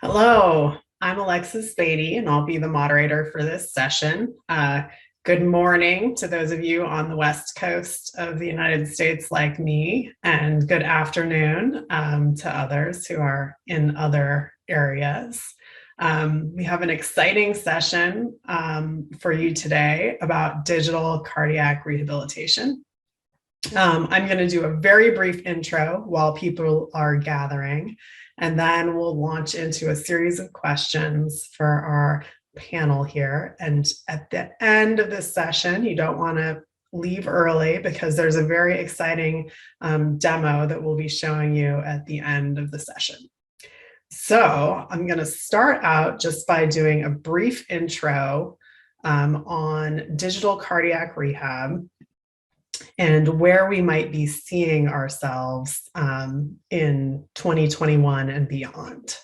Hello, I'm Alexis Beatty, and I'll be the moderator for this session. Good morning to those of you on the West Coast of the United States like me, and good afternoon to others who are in other areas. We have an exciting session for you today about digital cardiac rehabilitation. I'm going to do a very brief intro while people are gathering, and then we'll launch into a series of questions for our panel here. And at the end of this session, you don't want to leave early because there's a very exciting demo that we'll be showing you at the end of the session. So I'm going to start out just by doing a brief intro on digital cardiac rehab and where we might be seeing ourselves in 2021 and beyond.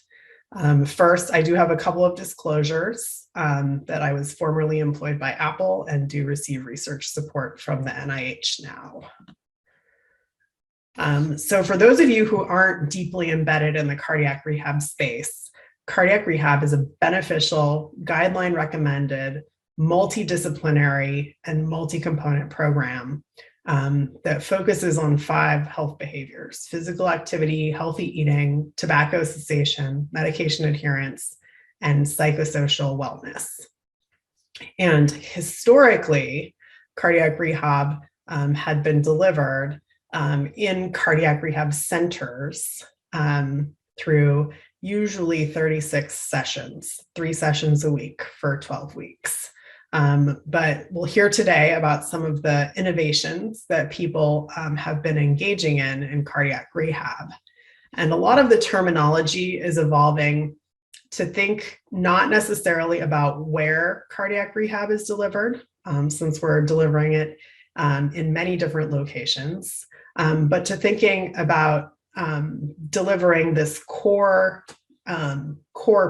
First, I do have a couple of disclosures that I was formerly employed by Apple and do receive research support from the NIH now. So for those of you who aren't deeply embedded in the cardiac rehab space, cardiac rehab is a beneficial, guideline recommended, multidisciplinary and multi-component program that focuses on 5 health behaviors: physical activity, healthy eating, tobacco cessation, medication adherence, and psychosocial wellness. And historically, cardiac rehab had been delivered in cardiac rehab centers through usually 36 sessions, 3 sessions a week for 12 weeks. But we'll hear today about some of the innovations that people have been engaging in cardiac rehab. And a lot of the terminology is evolving to think not necessarily about where cardiac rehab is delivered, since we're delivering it in many different locations, but to thinking about delivering this core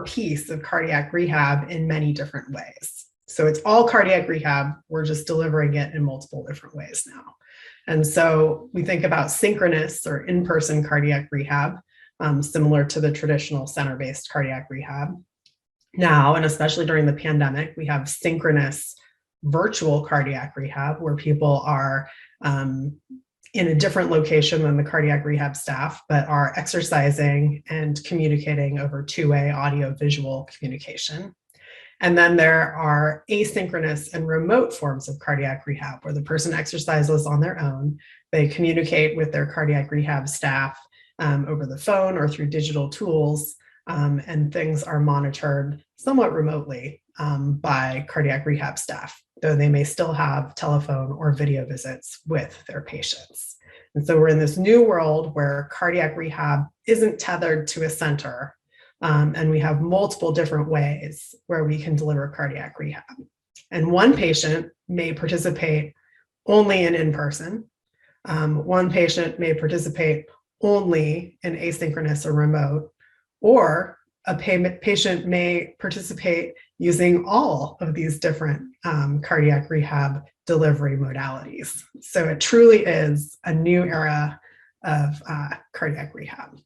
piece of cardiac rehab in many different ways. So it's all cardiac rehab. We're just delivering it in multiple different ways now. And so we think about synchronous or in-person cardiac rehab, similar to the traditional center-based cardiac rehab. Now, and especially during the pandemic, we have synchronous virtual cardiac rehab where people are in a different location than the cardiac rehab staff, but are exercising and communicating over two-way audio-visual communication. And then there are asynchronous and remote forms of cardiac rehab where the person exercises on their own. They communicate with their cardiac rehab staff over the phone or through digital tools, and things are monitored somewhat remotely by cardiac rehab staff, though they may still have telephone or video visits with their patients. And so we're in this new world where cardiac rehab isn't tethered to a center, and we have multiple different ways where we can deliver cardiac rehab. And one patient may participate only in person. One patient may participate only in asynchronous or remote, or a patient may participate using all of these different cardiac rehab delivery modalities. So it truly is a new era of cardiac rehab.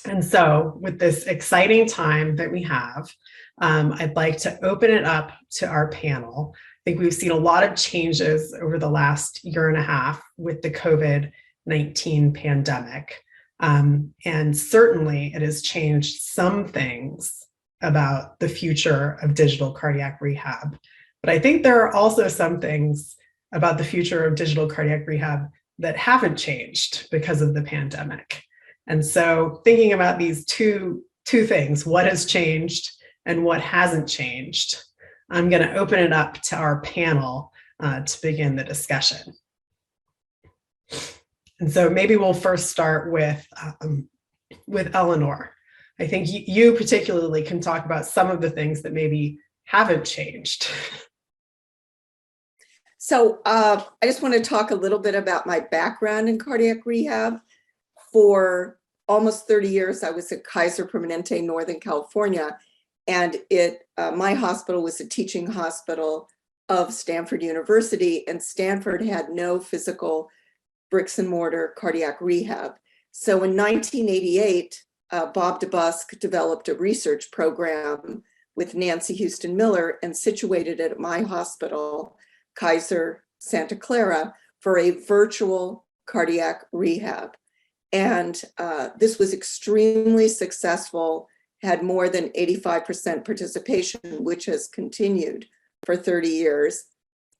And so with this exciting time that we have, I'd like to open it up to our panel. I think we've seen a lot of changes over the last year and a half with the COVID-19 pandemic. And certainly it has changed some things about the future of digital cardiac rehab. But I think there are also some things about the future of digital cardiac rehab that haven't changed because of the pandemic. And so thinking about these two things, what has changed and what hasn't changed, I'm going to open it up to our panel to begin the discussion. And so maybe we'll first start with Eleanor. I think you particularly can talk about some of the things that maybe haven't changed. So I just want to talk a little bit about my background in cardiac rehab. For almost 30 years, I was at Kaiser Permanente, Northern California, and my hospital was a teaching hospital of Stanford University, and Stanford had no physical bricks and mortar cardiac rehab. So in 1988, Bob DeBusk developed a research program with Nancy Houston Miller and situated it at my hospital, Kaiser Santa Clara, for a virtual cardiac rehab. And this was extremely successful, had more than 85% participation, which has continued for 30 years.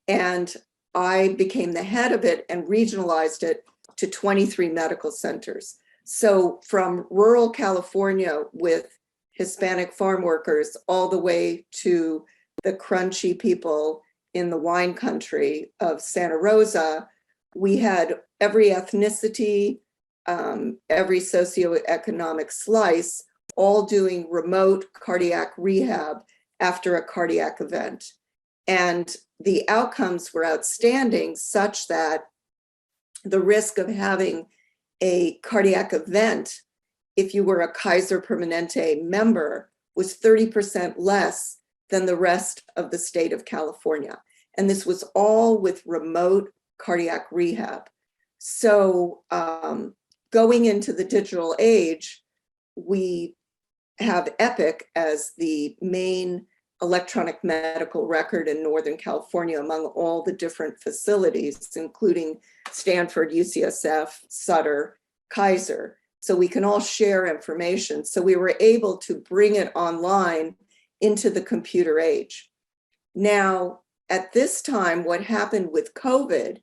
And I became the head of it and regionalized it to 23 medical centers. So from rural California with Hispanic farm workers all the way to the crunchy people in the wine country of Santa Rosa, we had every ethnicity, every socioeconomic slice, all doing remote cardiac rehab after a cardiac event. And the outcomes were outstanding, such that the risk of having a cardiac event, if you were a Kaiser Permanente member, was 30% less than the rest of the state of California. And this was all with remote cardiac rehab. So going into the digital age, we have Epic as the main electronic medical record in Northern California among all the different facilities, including Stanford, UCSF, Sutter, Kaiser. So we can all share information. So we were able to bring it online into the computer age. Now, at this time, what happened with COVID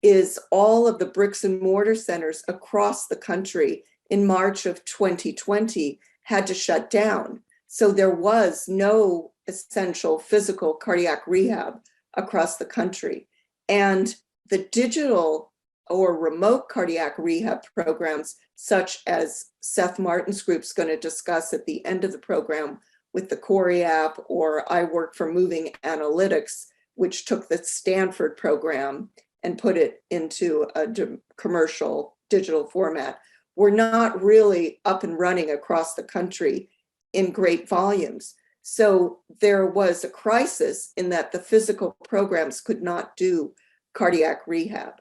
is all of the bricks and mortar centers across the country in March of 2020 had to shut down. So there was no essential physical cardiac rehab across the country. And the digital or remote cardiac rehab programs, such as Seth Martin's group's going to discuss at the end of the program with the Corey app, or I work for Moving Analytics, which took the Stanford program and put it into a commercial digital format, were not really up and running across the country in great volumes. So there was a crisis in that the physical programs could not do cardiac rehab.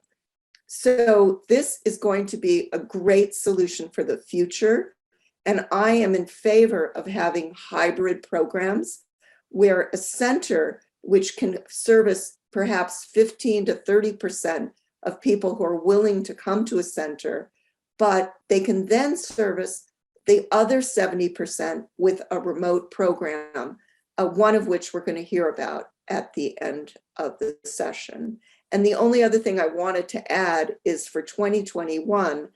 So this is going to be a great solution for the future. And I am in favor of having hybrid programs where a center which can service perhaps 15 to 30% of people who are willing to come to a center, but they can then service the other 70% with a remote program, one of which we're going to hear about at the end of the session. And the only other thing I wanted to add is for 2021,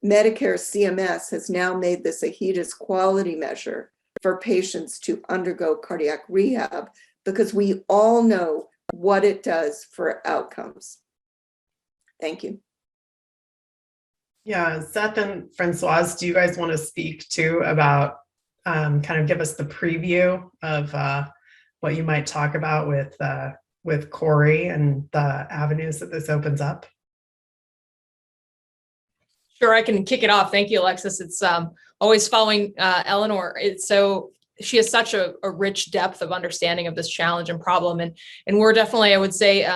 Medicare CMS has now made this a HEDIS quality measure for patients to undergo cardiac rehab, because we all know what it does for outcomes. Thank you. Yeah, Seth and Francoise, do you guys want to speak too about kind of give us the preview of what you might talk about with Corey and the avenues that this opens up? Sure, I can kick it off. Thank you, Alexis. It's always following Eleanor. She has such a rich depth of understanding of this challenge and problem. And we're definitely, I would say,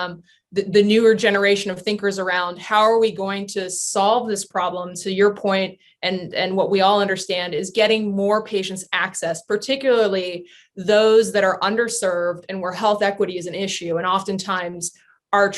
the newer generation of thinkers around how are we going to solve this problem, to your point, and what we all understand is getting more patients access, particularly those that are underserved and where health equity is an issue and oftentimes are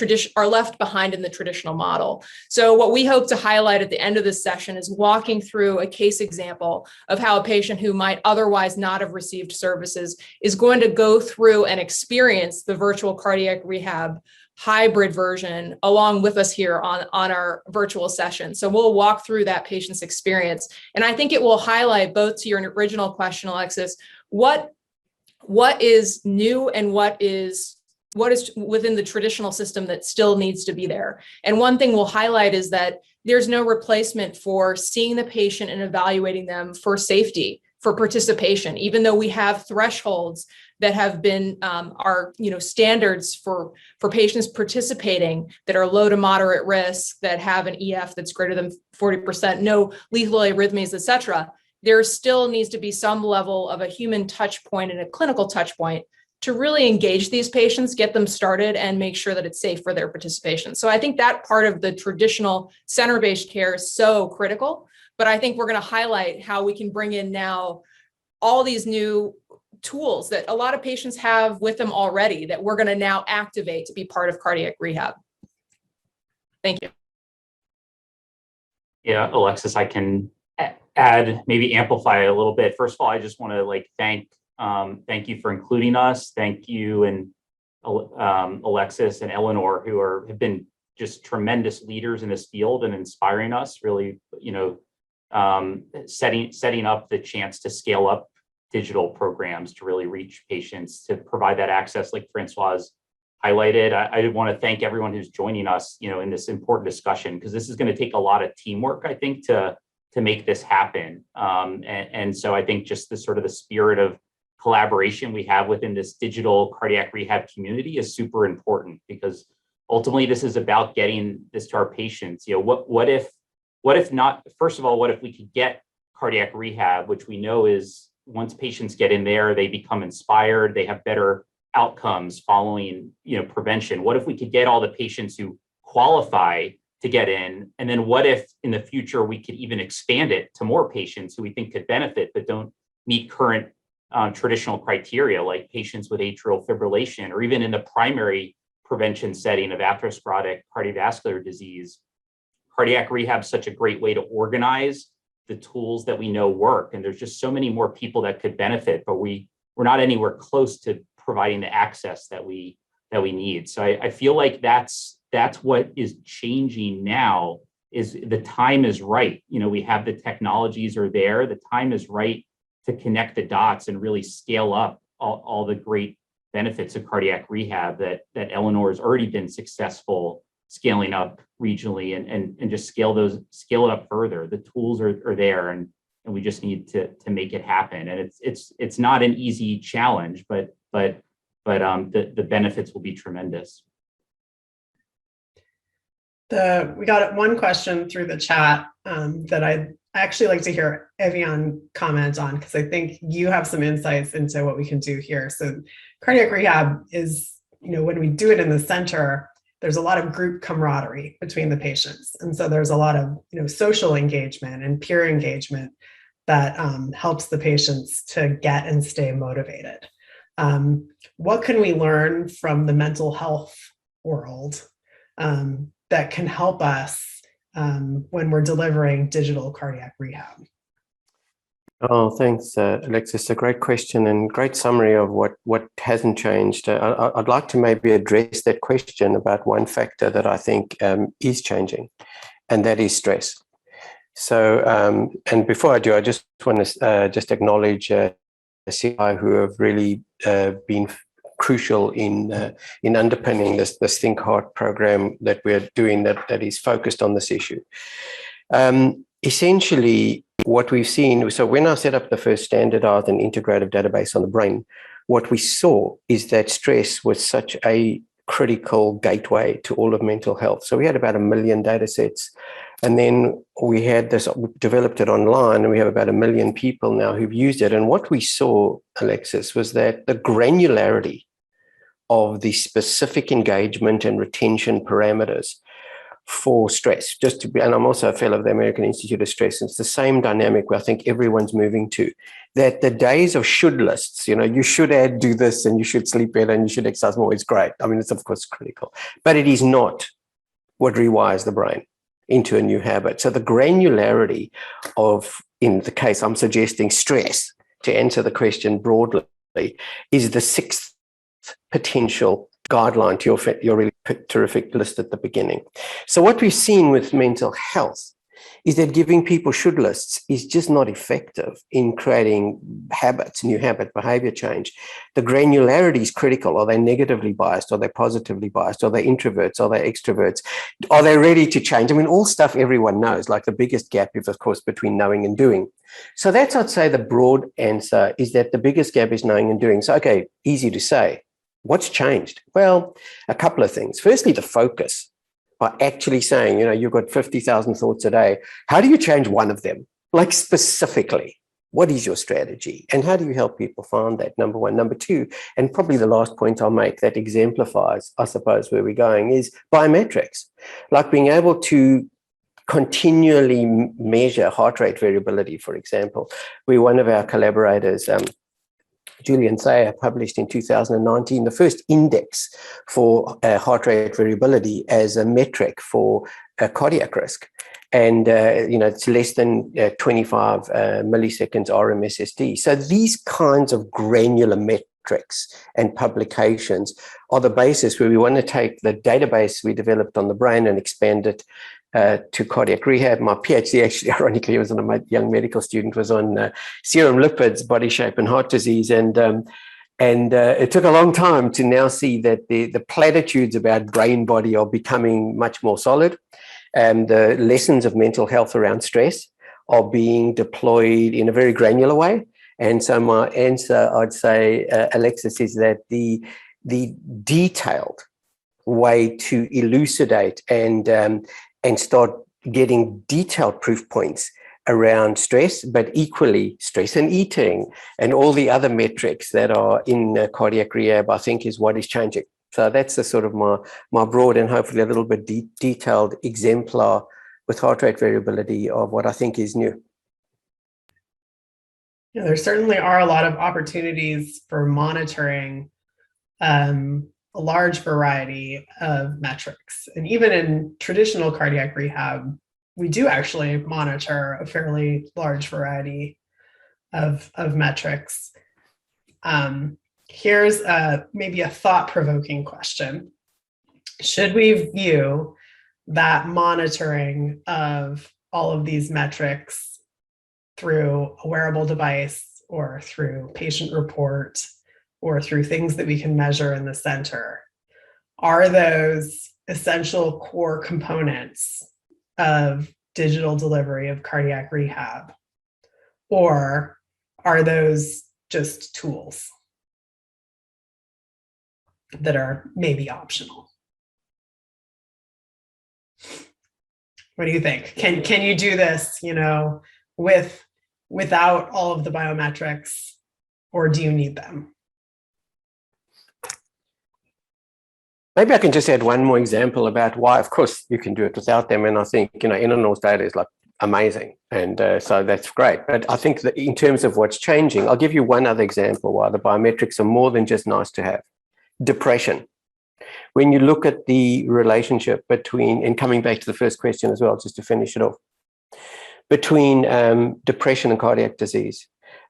left behind in the traditional model. So what we hope to highlight at the end of this session is walking through a case example of how a patient who might otherwise not have received services is going to go through and experience the virtual cardiac rehab hybrid version along with us here on our virtual session. So we'll walk through that patient's experience. And I think it will highlight, both to your original question, Alexis, what is new and what is within the traditional system that still needs to be there. And one thing we'll highlight is that there's no replacement for seeing the patient and evaluating them for safety, for participation, even though we have thresholds that have been our standards for patients participating that are low to moderate risk, that have an EF that's greater than 40%, no lethal arrhythmias, et cetera. There still needs to be some level of a human touch point and a clinical touch point to really engage these patients, get them started, and make sure that it's safe for their participation. So I think that part of the traditional center-based care is so critical. but I think we're going to highlight how we can bring in now all these new tools that a lot of patients have with them already that we're going to now activate to be part of cardiac rehab. Thank you. Yeah, Alexis, I can add, maybe amplify a little bit. First of all, I just want to thank you for including us. Thank you and Alexis and Eleanor, who have been just tremendous leaders in this field and inspiring us, really, setting up the chance to scale up digital programs to really reach patients, to provide that access like Francois highlighted. I want to thank everyone who's joining us, in this important discussion, because this is going to take a lot of teamwork, I think, to make this happen. And so I think just the sort of the spirit of collaboration we have within this digital cardiac rehab community is super important, because ultimately this is about getting this to our patients. What if not, first of all, what if we could get cardiac rehab, which we know is once patients get in there, they become inspired, they have better outcomes following, prevention. What if we could get all the patients who qualify to get in? And then what if in the future we could even expand it to more patients who we think could benefit but don't meet current traditional criteria, like patients with atrial fibrillation, or even in the primary prevention setting of atherosclerotic cardiovascular disease? Cardiac rehab is such a great way to organize the tools that we know work. And there's just so many more people that could benefit, but we're not anywhere close to providing the access that we need. So I feel like that's what is changing now, is the time is right. We have the technologies are there. The time is right to connect the dots and really scale up all the great benefits of cardiac rehab that Eleanor has already been successful scaling up regionally, and just scale it up further. The tools are there, and we just need to make it happen. And it's not an easy challenge, but the benefits will be tremendous. We got one question through the chat that I'd actually like to hear Evian comment on, because I think you have some insights into what we can do here. So cardiac rehab is, when we do it in the center, there's a lot of group camaraderie between the patients. And so there's a lot of, social engagement and peer engagement that helps the patients to get and stay motivated. What can we learn from the mental health world that can help us when we're delivering digital cardiac rehab? Oh, thanks, Alexis. A great question and great summary of what hasn't changed. I'd like to maybe address that question about one factor that I think is changing, and that is stress. So, and before I do, I just want to just acknowledge CI who have really been crucial in underpinning this Think Heart program that we're doing that is focused on this issue. Essentially, what we've seen, so when I set up the first standardized and integrative database on the brain, what we saw is that stress was such a critical gateway to all of mental health. So we had about 1 million data sets, and then we developed it online, and we have about 1 million people now who've used it. And what we saw, Alexis, was that the granularity of the specific engagement and retention parameters for stress, and I'm also a fellow of the American Institute of Stress, and it's the same dynamic where I think everyone's moving to, that the days of should lists, you should do this, and you should sleep better, and you should exercise more, is great. I mean, it's of course critical, but it is not what rewires the brain into a new habit. So the granularity of, in the case I'm suggesting stress, to answer the question broadly, is the sixth potential guideline to your really terrific list at the beginning. So what we've seen with mental health is that giving people should lists is just not effective in creating habits, new habit behavior change. The granularity is critical. Are they negatively biased? Are they positively biased? Are they introverts? Are they extroverts? Are they ready to change? I mean, all stuff everyone knows, like the biggest gap is, of course, between knowing and doing. So that's, I'd say, the broad answer is that the biggest gap is knowing and doing. So, okay, easy to say. What's changed? Well, a couple of things. Firstly, the focus. By actually saying, you've got 50,000 thoughts a day. How do you change one of them? Like specifically, what is your strategy? And how do you help people find that? Number one. Number two, and probably the last point I'll make that exemplifies, I suppose, where we're going is biometrics. Like being able to continually measure heart rate variability, for example. One of our collaborators, Julian Thayer, published in 2019 the first index for heart rate variability as a metric for cardiac risk. And, it's less than 25 milliseconds RMSSD. So these kinds of granular metrics and publications are the basis where we want to take the database we developed on the brain and expand it to cardiac rehab. My PhD, actually, ironically, was on a young medical student, was on serum lipids, body shape, and heart disease. And it took a long time to now see that the platitudes about brain body are becoming much more solid. And the lessons of mental health around stress are being deployed in a very granular way. And so my answer, I'd say, Alexis, is that the detailed way to elucidate and start getting detailed proof points around stress, but equally stress and eating and all the other metrics that are in cardiac rehab, I think, is what is changing. So that's the sort of my broad and hopefully a little bit detailed exemplar with heart rate variability of what I think is new. Yeah, there certainly are a lot of opportunities for monitoring a large variety of metrics. And even in traditional cardiac rehab, we do actually monitor a fairly large variety of metrics. Here's maybe a thought-provoking question. Should we view that monitoring of all of these metrics through a wearable device or through patient report or through things that we can measure in the center? Are those essential core components of digital delivery of cardiac rehab? Or are those just tools that are maybe optional? What do you think? Can you do this, without all of the biometrics, or do you need them? Maybe I can just add one more example about why, of course, you can do it without them. And I think, Illinois data is like amazing. And so that's great. But I think that in terms of what's changing, I'll give you one other example why the biometrics are more than just nice to have. Depression. When you look at the relationship between, and coming back to the first question as well, just to finish it off, between depression and cardiac disease,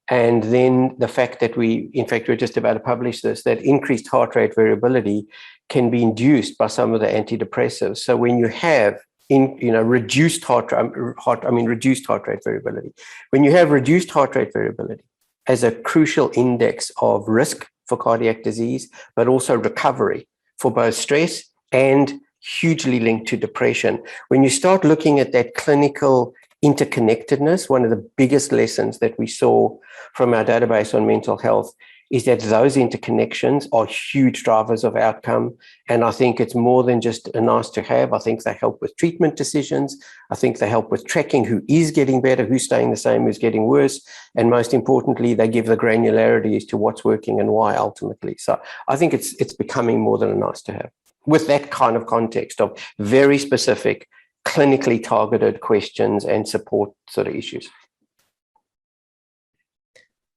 and then the fact that we're just about to publish this, that increased heart rate variability can be induced by some of the antidepressants. So when you have reduced heart rate variability, when you have reduced heart rate variability as a crucial index of risk for cardiac disease, but also recovery for both stress and hugely linked to depression. When you start looking at that clinical interconnectedness, one of the biggest lessons that we saw from our database on mental health is that those interconnections are huge drivers of outcome. And I think it's more than just a nice to have. I think they help with treatment decisions. I think they help with tracking who is getting better, who's staying the same, who's getting worse. And most importantly, they give the granularity as to what's working and why ultimately. So I think it's becoming more than a nice to have with that kind of context of very specific, clinically targeted questions and support sort of issues.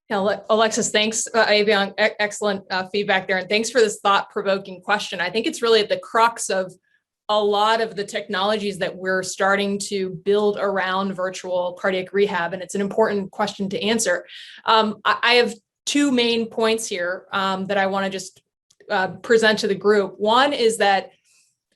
Yeah, Alexis, thanks, Avian, excellent feedback there. And thanks for this thought-provoking question. I think it's really at the crux of a lot of the technologies that we're starting to build around virtual cardiac rehab. And it's an important question to answer. I have two main points here that I want to just present to the group. One is that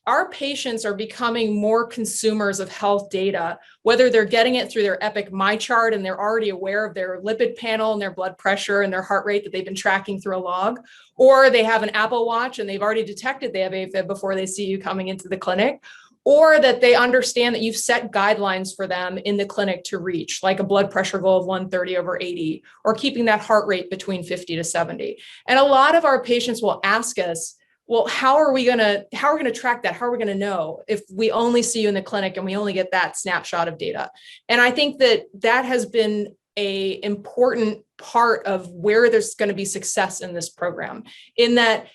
our patients are becoming more consumers of health data, whether they're getting it through their Epic MyChart and they're already aware of their lipid panel and their blood pressure and their heart rate that they've been tracking through a log, or they have an Apple Watch and they've already detected they have AFib before they see you coming into the clinic, or that they understand that you've set guidelines for them in the clinic to reach, like a blood pressure goal of 130/80, or keeping that heart rate between 50 to 70. And a lot of our patients will ask us, well, how are we going to track that? How are we going to know if we only see you in the clinic and we only get that snapshot of data? And I think that has been an important part of where there's going to be success in this program, in that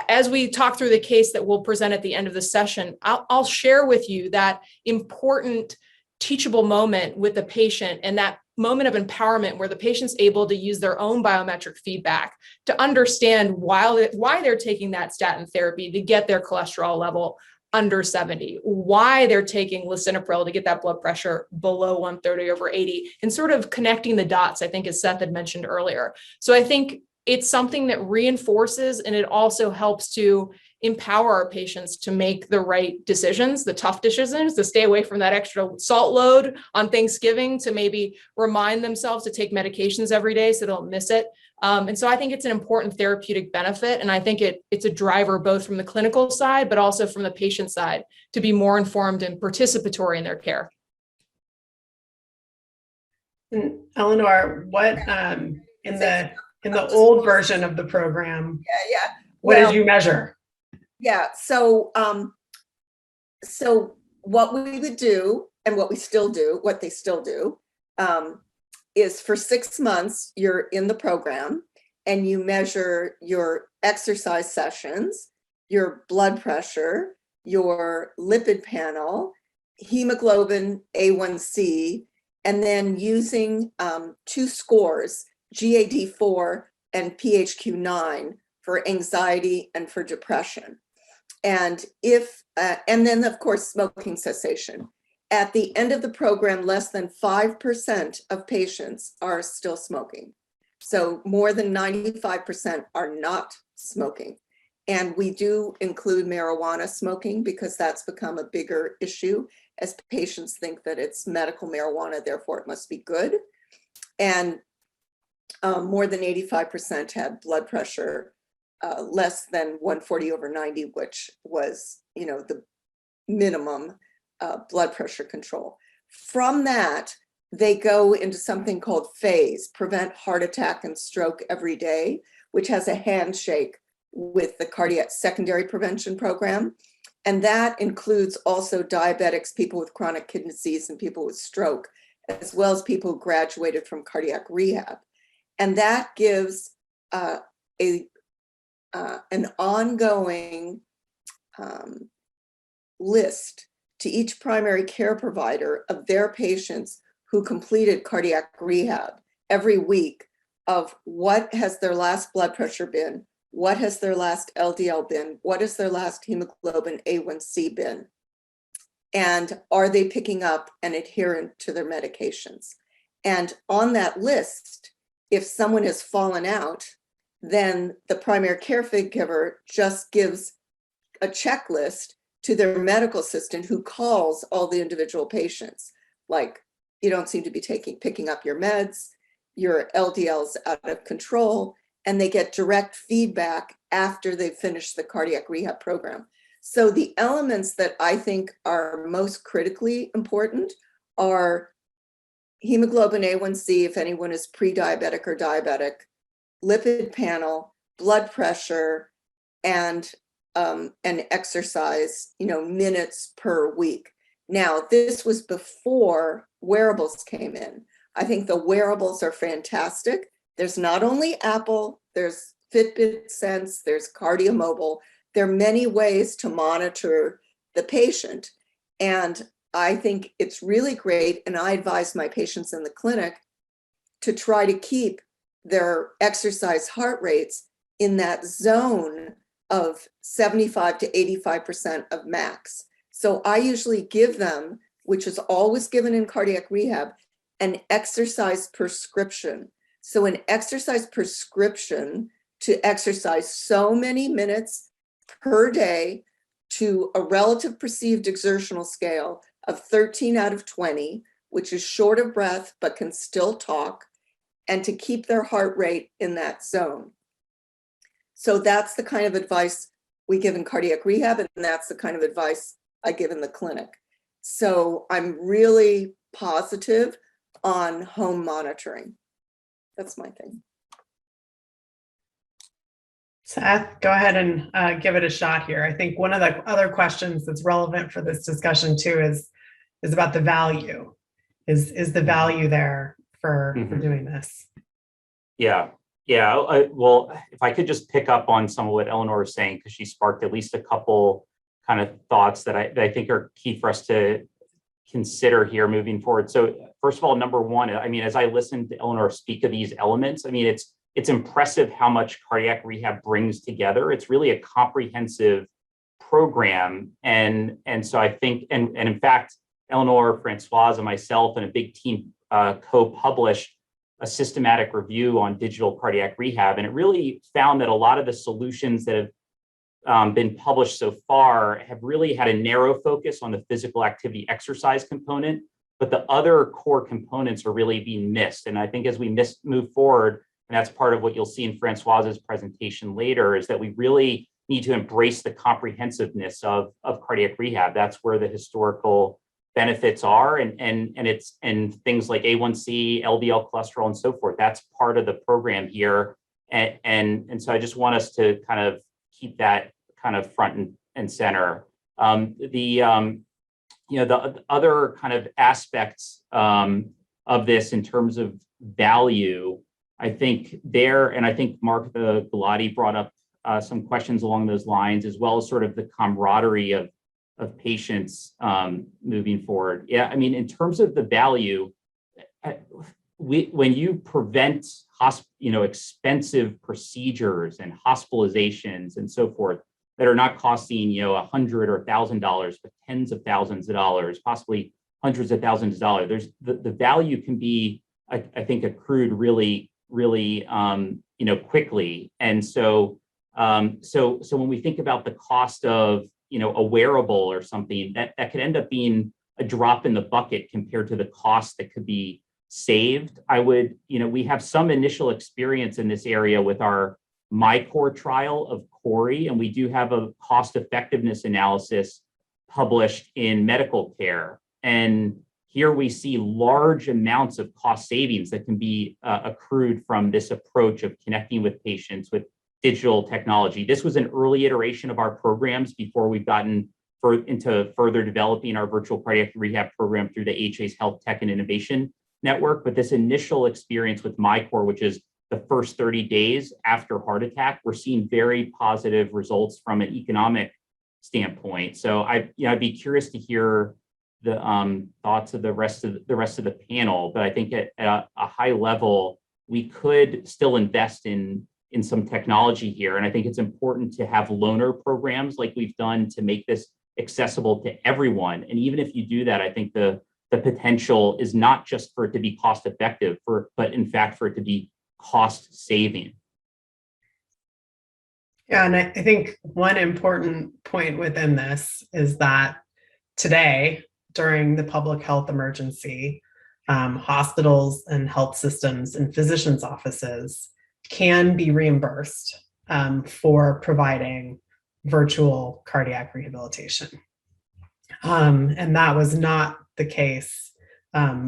as we talk through the case that we'll present at the end of the session, I'll share with you that important teachable moment with the patient and that moment of empowerment where the patient's able to use their own biometric feedback to understand why they're taking that statin therapy to get their cholesterol level under 70, why they're taking lisinopril to get that blood pressure below 130/80, and sort of connecting the dots, I think, as Seth had mentioned earlier. So I think it's something that reinforces, and it also helps to empower our patients to make the right decisions, the tough decisions, to stay away from that extra salt load on Thanksgiving, to maybe remind themselves to take medications every day so they don't miss it. And so I think it's an important therapeutic benefit. And I think it's a driver both from the clinical side, but also from the patient side to be more informed and participatory in their care. And Eleanor, what in the old version of the program, Yeah. what did you measure? Yeah. So what we would do, and what they still do, is for 6 months, you're in the program and you measure your exercise sessions, your blood pressure, your lipid panel, hemoglobin A1C, and then using 2 scores, GAD4 and PHQ-9, for anxiety and for depression. And and then of course, smoking cessation. At the end of the program, less than 5% of patients are still smoking. So more than 95% are not smoking. And we do include marijuana smoking because that's become a bigger issue as patients think that it's medical marijuana, therefore it must be good. And more than 85% had blood pressure less than 140/90, which was, the minimum blood pressure control. From that, they go into something called PHASE, Prevent Heart Attack and Stroke Every Day, which has a handshake with the Cardiac Secondary Prevention Program. And that includes also diabetics, people with chronic kidney disease, and people with stroke, as well as people who graduated from cardiac rehab. And that gives an ongoing list to each primary care provider of their patients who completed cardiac rehab every week of what has their last blood pressure been, what has their last LDL been, what is their last hemoglobin A1C been, and are they picking up and adherent to their medications. And on that list, if someone has fallen out, then the primary care caregiver just gives a checklist to their medical assistant who calls all the individual patients. Like, you don't seem to be picking up your meds, your LDL's out of control, and they get direct feedback after they've finished the cardiac rehab program. So the elements that I think are most critically important are hemoglobin A1C, if anyone is pre-diabetic or diabetic, lipid panel, blood pressure, and exercise, minutes per week. Now, this was before wearables came in. I think the wearables are fantastic. There's not only Apple, there's Fitbit Sense, there's KardioMobile. There are many ways to monitor the patient. And I think it's really great. And I advise my patients in the clinic to try to keep their exercise heart rates in that zone of 75 to 85% of max. So I usually give them, which is always given in cardiac rehab, an exercise prescription. So an exercise prescription to exercise so many minutes per day to a relative perceived exertional scale of 13 out of 20, which is short of breath but can still talk, and to keep their heart rate in that zone. So that's the kind of advice we give in cardiac rehab, and that's the kind of advice I give in the clinic. So I'm really positive on home monitoring. That's my thing. Seth, go ahead and give it a shot here. I think one of the other questions that's relevant for this discussion too is about the value. Is the value there for doing this? Yeah. Well, if I could just pick up on some of what Eleanor was saying, because she sparked at least a couple kind of thoughts that I think are key for us to consider here moving forward. So first of all, number one, I mean, as I listened to Eleanor speak of these elements, I mean, it's impressive how much cardiac rehab brings together. It's really a comprehensive program. And so I think, and in fact, Eleanor, Francoise, and myself and a big team co-published a systematic review on digital cardiac rehab. And it really found that a lot of the solutions that have been published so far have really had a narrow focus on the physical activity exercise component, but the other core components are really being missed. And I think as we move forward, and that's part of what you'll see in Francoise's presentation later, is that we really need to embrace the comprehensiveness of cardiac rehab. That's where the historical benefits are, and things like A1C, LDL cholesterol, and so forth. That's part of the program here, and so I just want us to kind of keep that kind of front and center. The other kind of aspects of this in terms of value, I think and I think Martha Galati brought up some questions along those lines, as well as sort of the camaraderie of patients moving forward. Yeah, I mean, in terms of the value, when you prevent expensive procedures and hospitalizations and so forth that are not costing $100 or $1,000, but tens of thousands of dollars, possibly hundreds of thousands of dollars, the value can be, I think, accrued really quickly. And so when we think about the cost of a wearable or something, that could end up being a drop in the bucket compared to the cost that could be saved. We have some initial experience in this area with our MyCore trial of CORI, and we do have a cost effectiveness analysis published in Medical Care. And here we see large amounts of cost savings that can be accrued from this approach of connecting with patients with digital technology. This was an early iteration of our programs before we've gotten into further developing our virtual cardiac rehab program through the AHA's Health Tech and Innovation Network. But this initial experience with MyCore, which is the first 30 days after heart attack, we're seeing very positive results from an economic standpoint. So I'd be curious to hear the thoughts of the rest of the panel. But I think at a high level, we could still invest in some technology here. And I think it's important to have loaner programs like we've done to make this accessible to everyone. And even if you do that, I think the potential is not just for it to be cost effective, but in fact for it to be cost saving. Yeah, and I think one important point within this is that today, during the public health emergency, hospitals and health systems and physicians' offices can be reimbursed for providing virtual cardiac rehabilitation. And that was not the case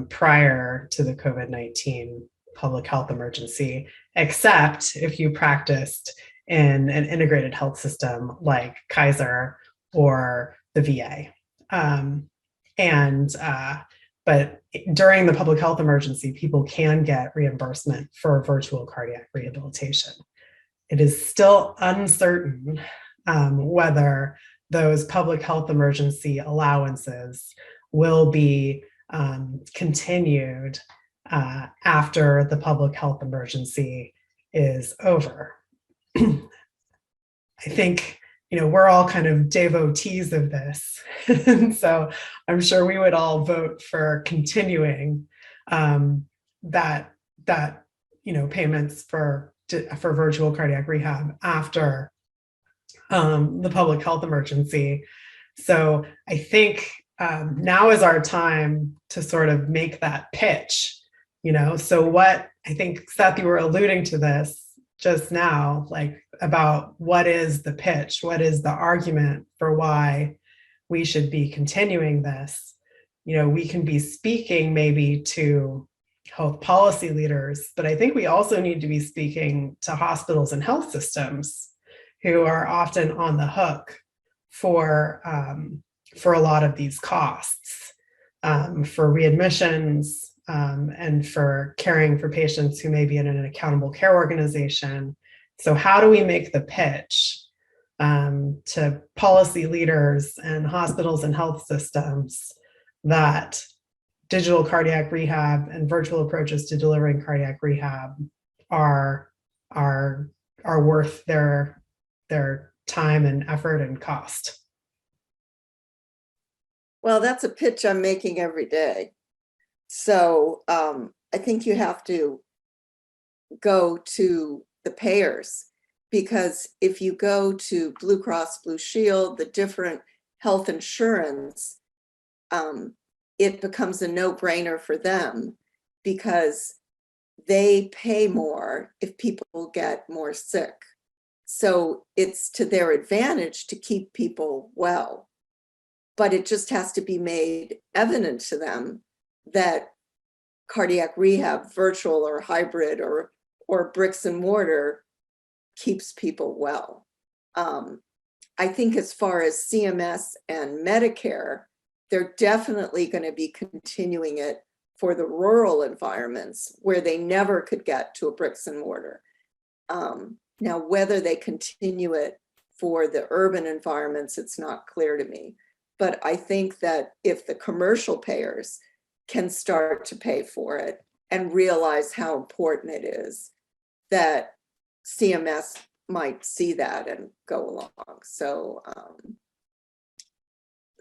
prior to the COVID-19 public health emergency, except if you practiced in an integrated health system like Kaiser or the VA. But during the public health emergency, people can get reimbursement for virtual cardiac rehabilitation. It is still uncertain whether those public health emergency allowances will be continued after the public health emergency is over. I think we're all kind of devotees of this. And so I'm sure we would all vote for continuing that payments for virtual cardiac rehab after the public health emergency. So I think now is our time to sort of make that pitch, So what I think, Seth, you were alluding to this just now, like about what is the pitch, what is the argument for why we should be continuing this. We can be speaking maybe to health policy leaders, but I think we also need to be speaking to hospitals and health systems who are often on the hook for a lot of these costs, for readmissions, and for caring for patients who may be in an accountable care organization. So how do we make the pitch to policy leaders and hospitals and health systems that digital cardiac rehab and virtual approaches to delivering cardiac rehab are worth their time and effort and cost. Well, that's a pitch I'm making every day. So I think you have to go to the payers, because if you go to Blue Cross Blue Shield, the different health insurance, it becomes a no-brainer for them, because they pay more if people get more sick. So it's to their advantage to keep people well. But it just has to be made evident to them that cardiac rehab, virtual or hybrid or bricks and mortar, keeps people well. I think as far as CMS and Medicare, they're definitely going to be continuing it for the rural environments where they never could get to a bricks and mortar. Now, whether they continue it for the urban environments, it's not clear to me. But I think that if the commercial payers can start to pay for it and realize how important it is, that CMS might see that and go along. So,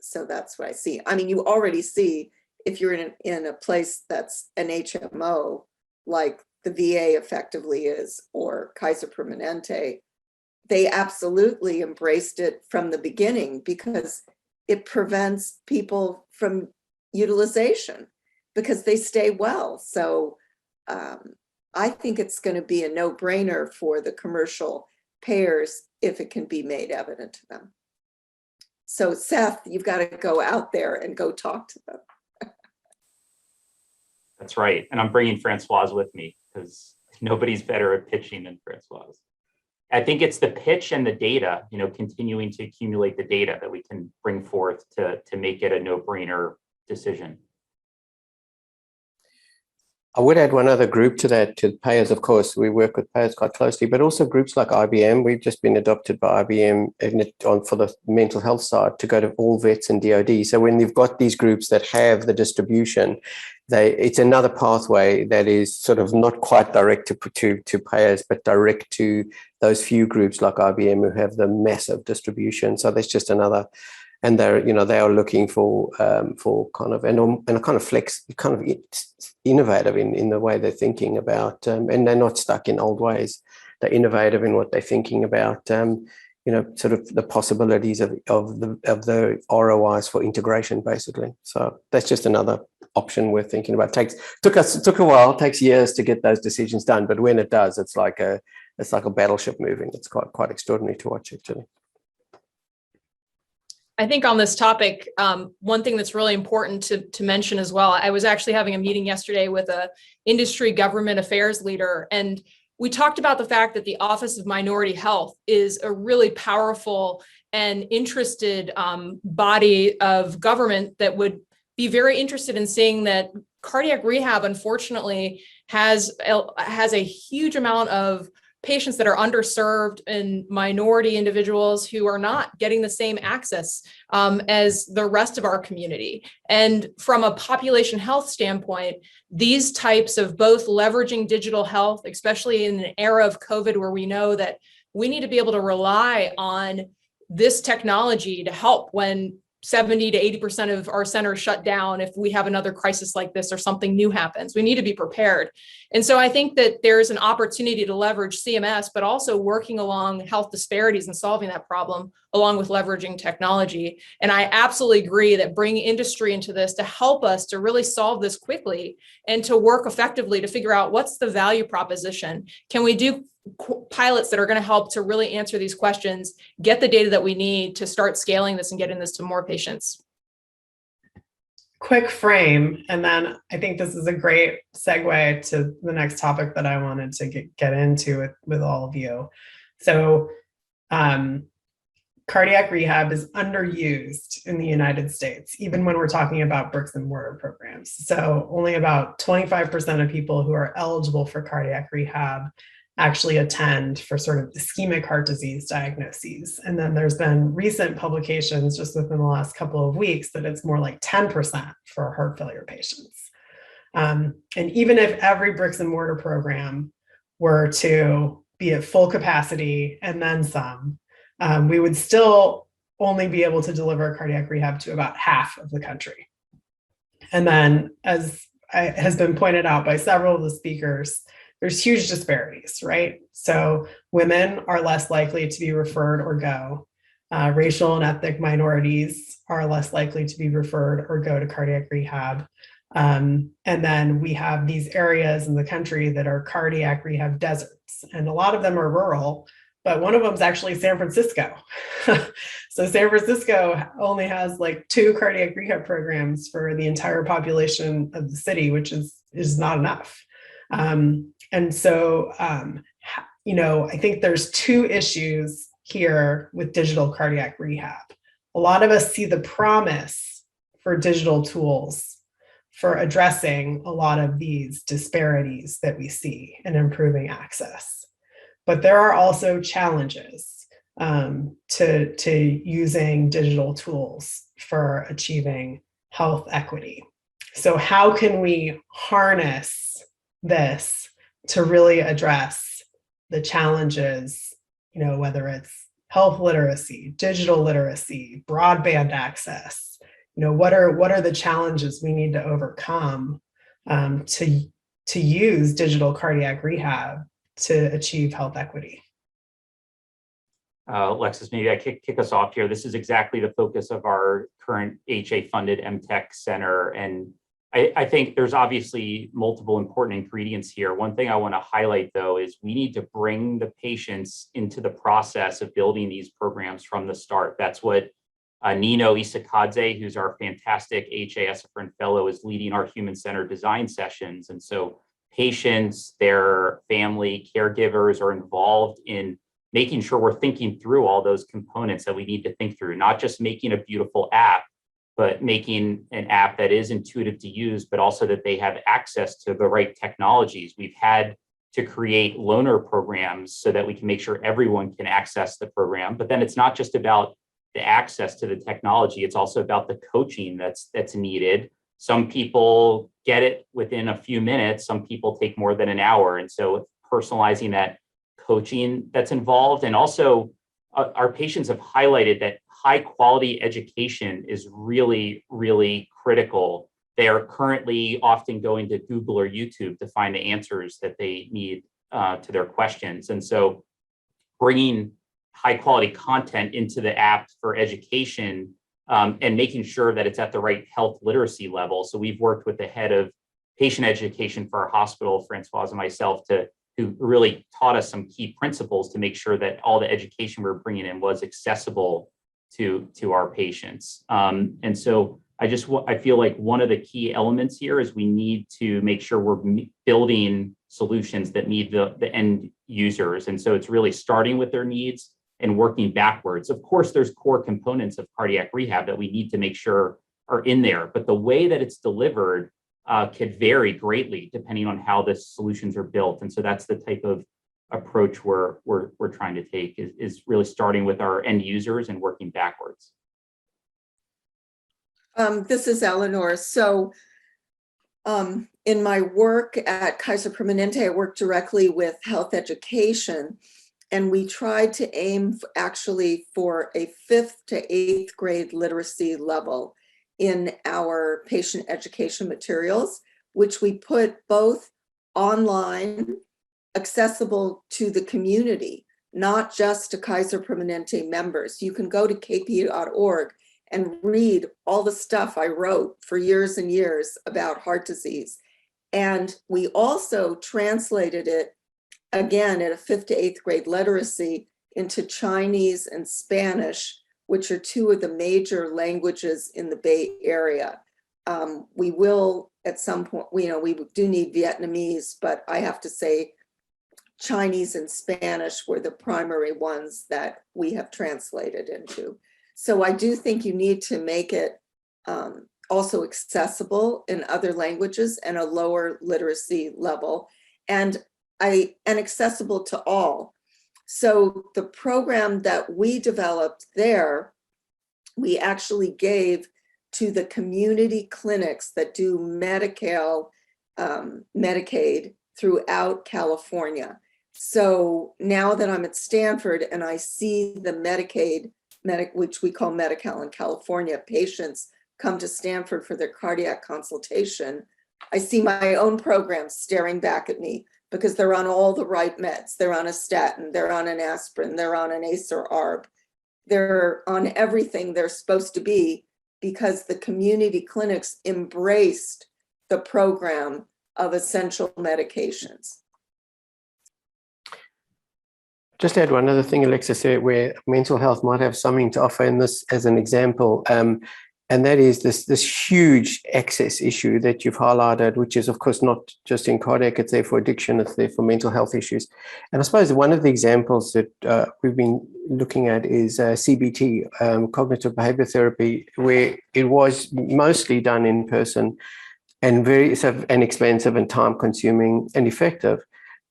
so that's what I see. I mean, you already see, if you're in a place that's an HMO, like the VA effectively is, or Kaiser Permanente, they absolutely embraced it from the beginning, because it prevents people from utilization because they stay well. So I think it's going to be a no-brainer for the commercial payers if it can be made evident to them. So Seth, you've got to go out there and go talk to them. That's right. And I'm bringing Francoise with me, because nobody's better at pitching than Francoise. I think it's the pitch and the data, continuing to accumulate the data that we can bring forth to make it a no-brainer decision. I would add one other group to that, to payers. Of course, we work with payers quite closely, but also groups like IBM. We've just been adopted by IBM for the mental health side to go to all vets and DOD. So when you've got these groups that have the distribution, it's another pathway that is sort of not quite direct to payers, but direct to those few groups like IBM who have the massive distribution. So that's just another. And they are looking for kind of and a kind of flex, kind of innovative in the way they're thinking about, and they're not stuck in old ways. They're innovative in what they're thinking about, sort of the possibilities of the ROIs for integration, basically. So that's just another option we're thinking about. It took a while, takes years to get those decisions done, but when it does, it's like a battleship moving. It's quite extraordinary to watch, actually. I think on this topic, one thing that's really important to mention as well, I was actually having a meeting yesterday with a industry government affairs leader, and we talked about the fact that the Office of Minority Health is a really powerful and interested body of government that would be very interested in seeing that cardiac rehab, unfortunately, has a huge amount of patients that are underserved and minority individuals who are not getting the same access as the rest of our community. And from a population health standpoint, these types of both leveraging digital health, especially in an era of COVID where we know that we need to be able to rely on this technology to help when 70 to 80% of our centers shut down if we have another crisis like this or something new happens. We need to be prepared. And so I think that there's an opportunity to leverage CMS, but also working along health disparities and solving that problem along with leveraging technology. And I absolutely agree that bringing industry into this to help us to really solve this quickly and to work effectively to figure out what's the value proposition. Can we do pilots that are going to help to really answer these questions, get the data that we need to start scaling this and getting this to more patients? Quick frame, and then I think this is a great segue to the next topic that I wanted to get into with all of you. So cardiac rehab is underused in the United States, even when we're talking about bricks and mortar programs. So only about 25% of people who are eligible for cardiac rehab actually attend for sort of ischemic heart disease diagnoses. And then there's been recent publications just within the last couple of weeks that it's more like 10% for heart failure patients. And even if every bricks and mortar program were to be at full capacity and then some, we would still only be able to deliver cardiac rehab to about half of the country. And then, as has been pointed out by several of the speakers, there's huge disparities, right? So women are less likely to be referred or go. Racial and ethnic minorities are less likely to be referred or go to cardiac rehab. And then we have these areas in the country that are cardiac rehab deserts, and a lot of them are rural, but one of them is actually San Francisco. So San Francisco only has like 2 cardiac rehab programs for the entire population of the city, which is not enough. And so, I think there's 2 issues here with digital cardiac rehab. A lot of us see the promise for digital tools for addressing a lot of these disparities that we see and improving access. But there are also challenges to using digital tools for achieving health equity. So how can we harness this to really address the challenges, whether it's health literacy, digital literacy, broadband access? What are the challenges we need to overcome to use digital cardiac rehab to achieve health equity? Alexis, maybe I kick us off here. This is exactly the focus of our current HA-funded MTech Center. And I think there's obviously multiple important ingredients here. One thing I want to highlight, though, is we need to bring the patients into the process of building these programs from the start. That's what Nino Isakadze, who's our fantastic HA-Esophageal Fellow, is leading our human-centered design sessions. And so patients, their family, caregivers are involved in making sure we're thinking through all those components that we need to think through, not just making a beautiful app, but making an app that is intuitive to use, but also that they have access to the right technologies. We've had to create loaner programs so that we can make sure everyone can access the program. But then it's not just about the access to the technology, it's also about the coaching that's needed. Some people get it within a few minutes, some people take more than an hour. And so personalizing that coaching that's involved. And also our patients have highlighted that high quality education is really, really critical. They are currently often going to Google or YouTube to find the answers that they need to their questions. And so bringing high quality content into the app for education and making sure that it's at the right health literacy level. So we've worked with the head of patient education for our hospital, Francoise and myself, who really taught us some key principles to make sure that all the education we're bringing in was accessible to our patients. And so I feel like one of the key elements here is we need to make sure we're building solutions that meet the end users. And so it's really starting with their needs and working backwards. Of course, there's core components of cardiac rehab that we need to make sure are in there, but the way that it's delivered could vary greatly depending on how the solutions are built. And so that's the type of approach we're trying to take is really starting with our end users and working backwards. This is Eleanor. So in my work at Kaiser Permanente, I work directly with health education, and we tried to aim actually for a 5th to 8th grade literacy level in our patient education materials, which we put both online, accessible to the community, not just to Kaiser Permanente members. You can go to kp.org and read all the stuff I wrote for years and years about heart disease. And we also translated it, again, at a 5th to 8th grade literacy into Chinese and Spanish, which are 2 of the major languages in the Bay Area. We will, at some point, we do need Vietnamese, but I have to say Chinese and Spanish were the primary ones that we have translated into. So I do think you need to make it also accessible in other languages and a lower literacy level. And and accessible to all. So the program that we developed there, we actually gave to the community clinics that do Medicaid throughout California. So now that I'm at Stanford and I see the Medicaid, which we call Medi-Cal in California, patients come to Stanford for their cardiac consultation, I see my own programs staring back at me because they're on all the right meds. They're on a statin, they're on an aspirin, they're on an ACE or ARB. They're on everything they're supposed to be because the community clinics embraced the program of essential medications. Just add one other thing, Alexa said, where mental health might have something to offer in this as an example. And that is this huge access issue that you've highlighted, which is, of course, not just in cardiac, it's there for addiction, it's there for mental health issues. And I suppose one of the examples that we've been looking at is CBT, cognitive behavior therapy, where it was mostly done in person and very inexpensive and time consuming and effective.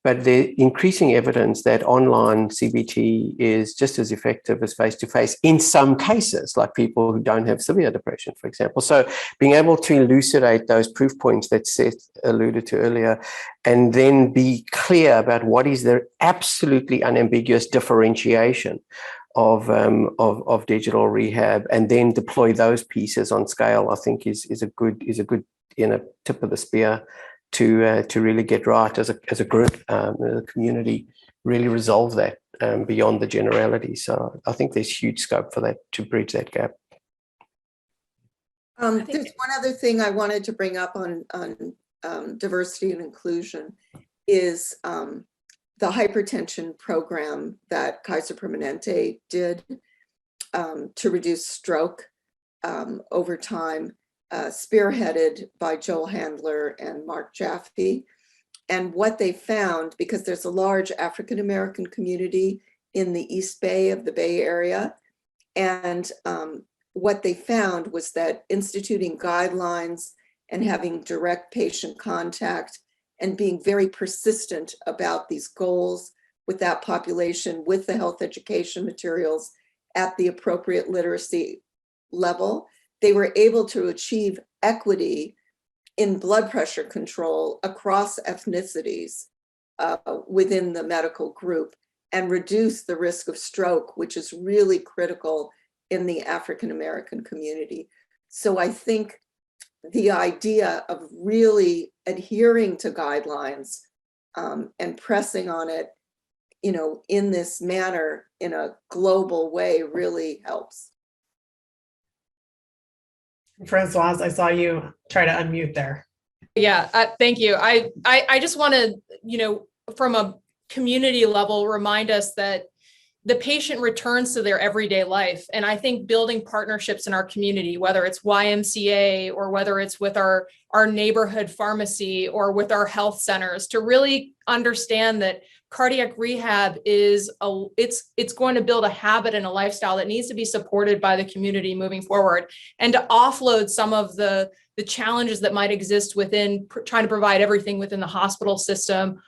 But there's increasing evidence that online CBT is just as effective as face-to-face in some cases, like people who don't have severe depression, for example. So being able to elucidate those proof points that Seth alluded to earlier, and then be clear about what is the absolutely unambiguous differentiation of digital rehab, and then deploy those pieces on scale, I think is a good tip of the spear to really get right as a group, the community, really resolve that beyond the generality. So I think there's huge scope for that to bridge that gap. There's one other thing I wanted to bring up on diversity and inclusion is the hypertension program that Kaiser Permanente did to reduce stroke over time. Spearheaded by Joel Handler and Mark Jaffe. And what they found, because there's a large African-American community in the East Bay of the Bay Area, and what they found was that instituting guidelines and having direct patient contact and being very persistent about these goals with that population, with the health education materials at the appropriate literacy level, they were able to achieve equity in blood pressure control across ethnicities within the medical group and reduce the risk of stroke, which is really critical in the African-American community. So I think the idea of really adhering to guidelines and pressing on it, in this manner, in a global way, really helps. Francoise, I saw you try to unmute there. Yeah, thank you. I just want to, from a community level, remind us that the patient returns to their everyday life. And I think building partnerships in our community, whether it's YMCA or whether it's with our neighborhood pharmacy or with our health centers, to really understand that cardiac rehab is it's going to build a habit and a lifestyle that needs to be supported by the community moving forward, and to offload some of the challenges that might exist within trying to provide everything within the hospital system.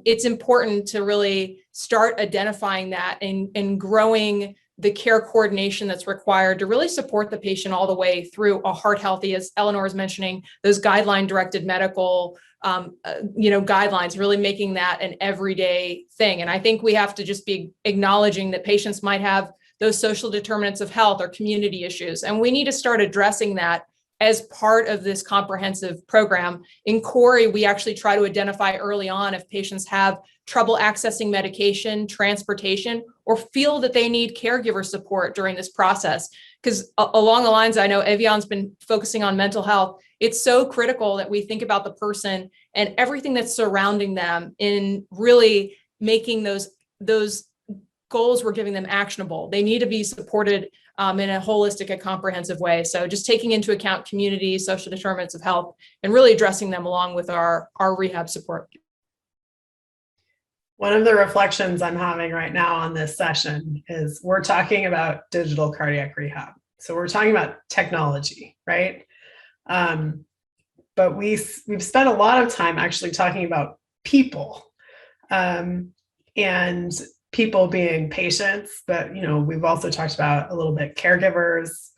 It's important to really start identifying that and growing the care coordination that's required to really support the patient all the way through a heart healthy, as Eleanor is mentioning, those guideline directed medical guidelines, really making that an everyday thing. And I think we have to just be acknowledging that patients might have those social determinants of health or community issues. And we need to start addressing that as part of this comprehensive program. In Corey, we actually try to identify early on if patients have trouble accessing medication, transportation, or feel that they need caregiver support during this process. Because along the lines, I know Evion's been focusing on mental health. It's so critical that we think about the person and everything that's surrounding them in really making those goals we're giving them actionable. They need to be supported in a holistic and comprehensive way. So just taking into account community, social determinants of health, and really addressing them along with our rehab support. One of the reflections I'm having right now on this session is we're talking about digital cardiac rehab. So we're talking about technology, right? But we've spent a lot of time actually talking about people. and people being patients, but, we've also talked about a little bit caregivers,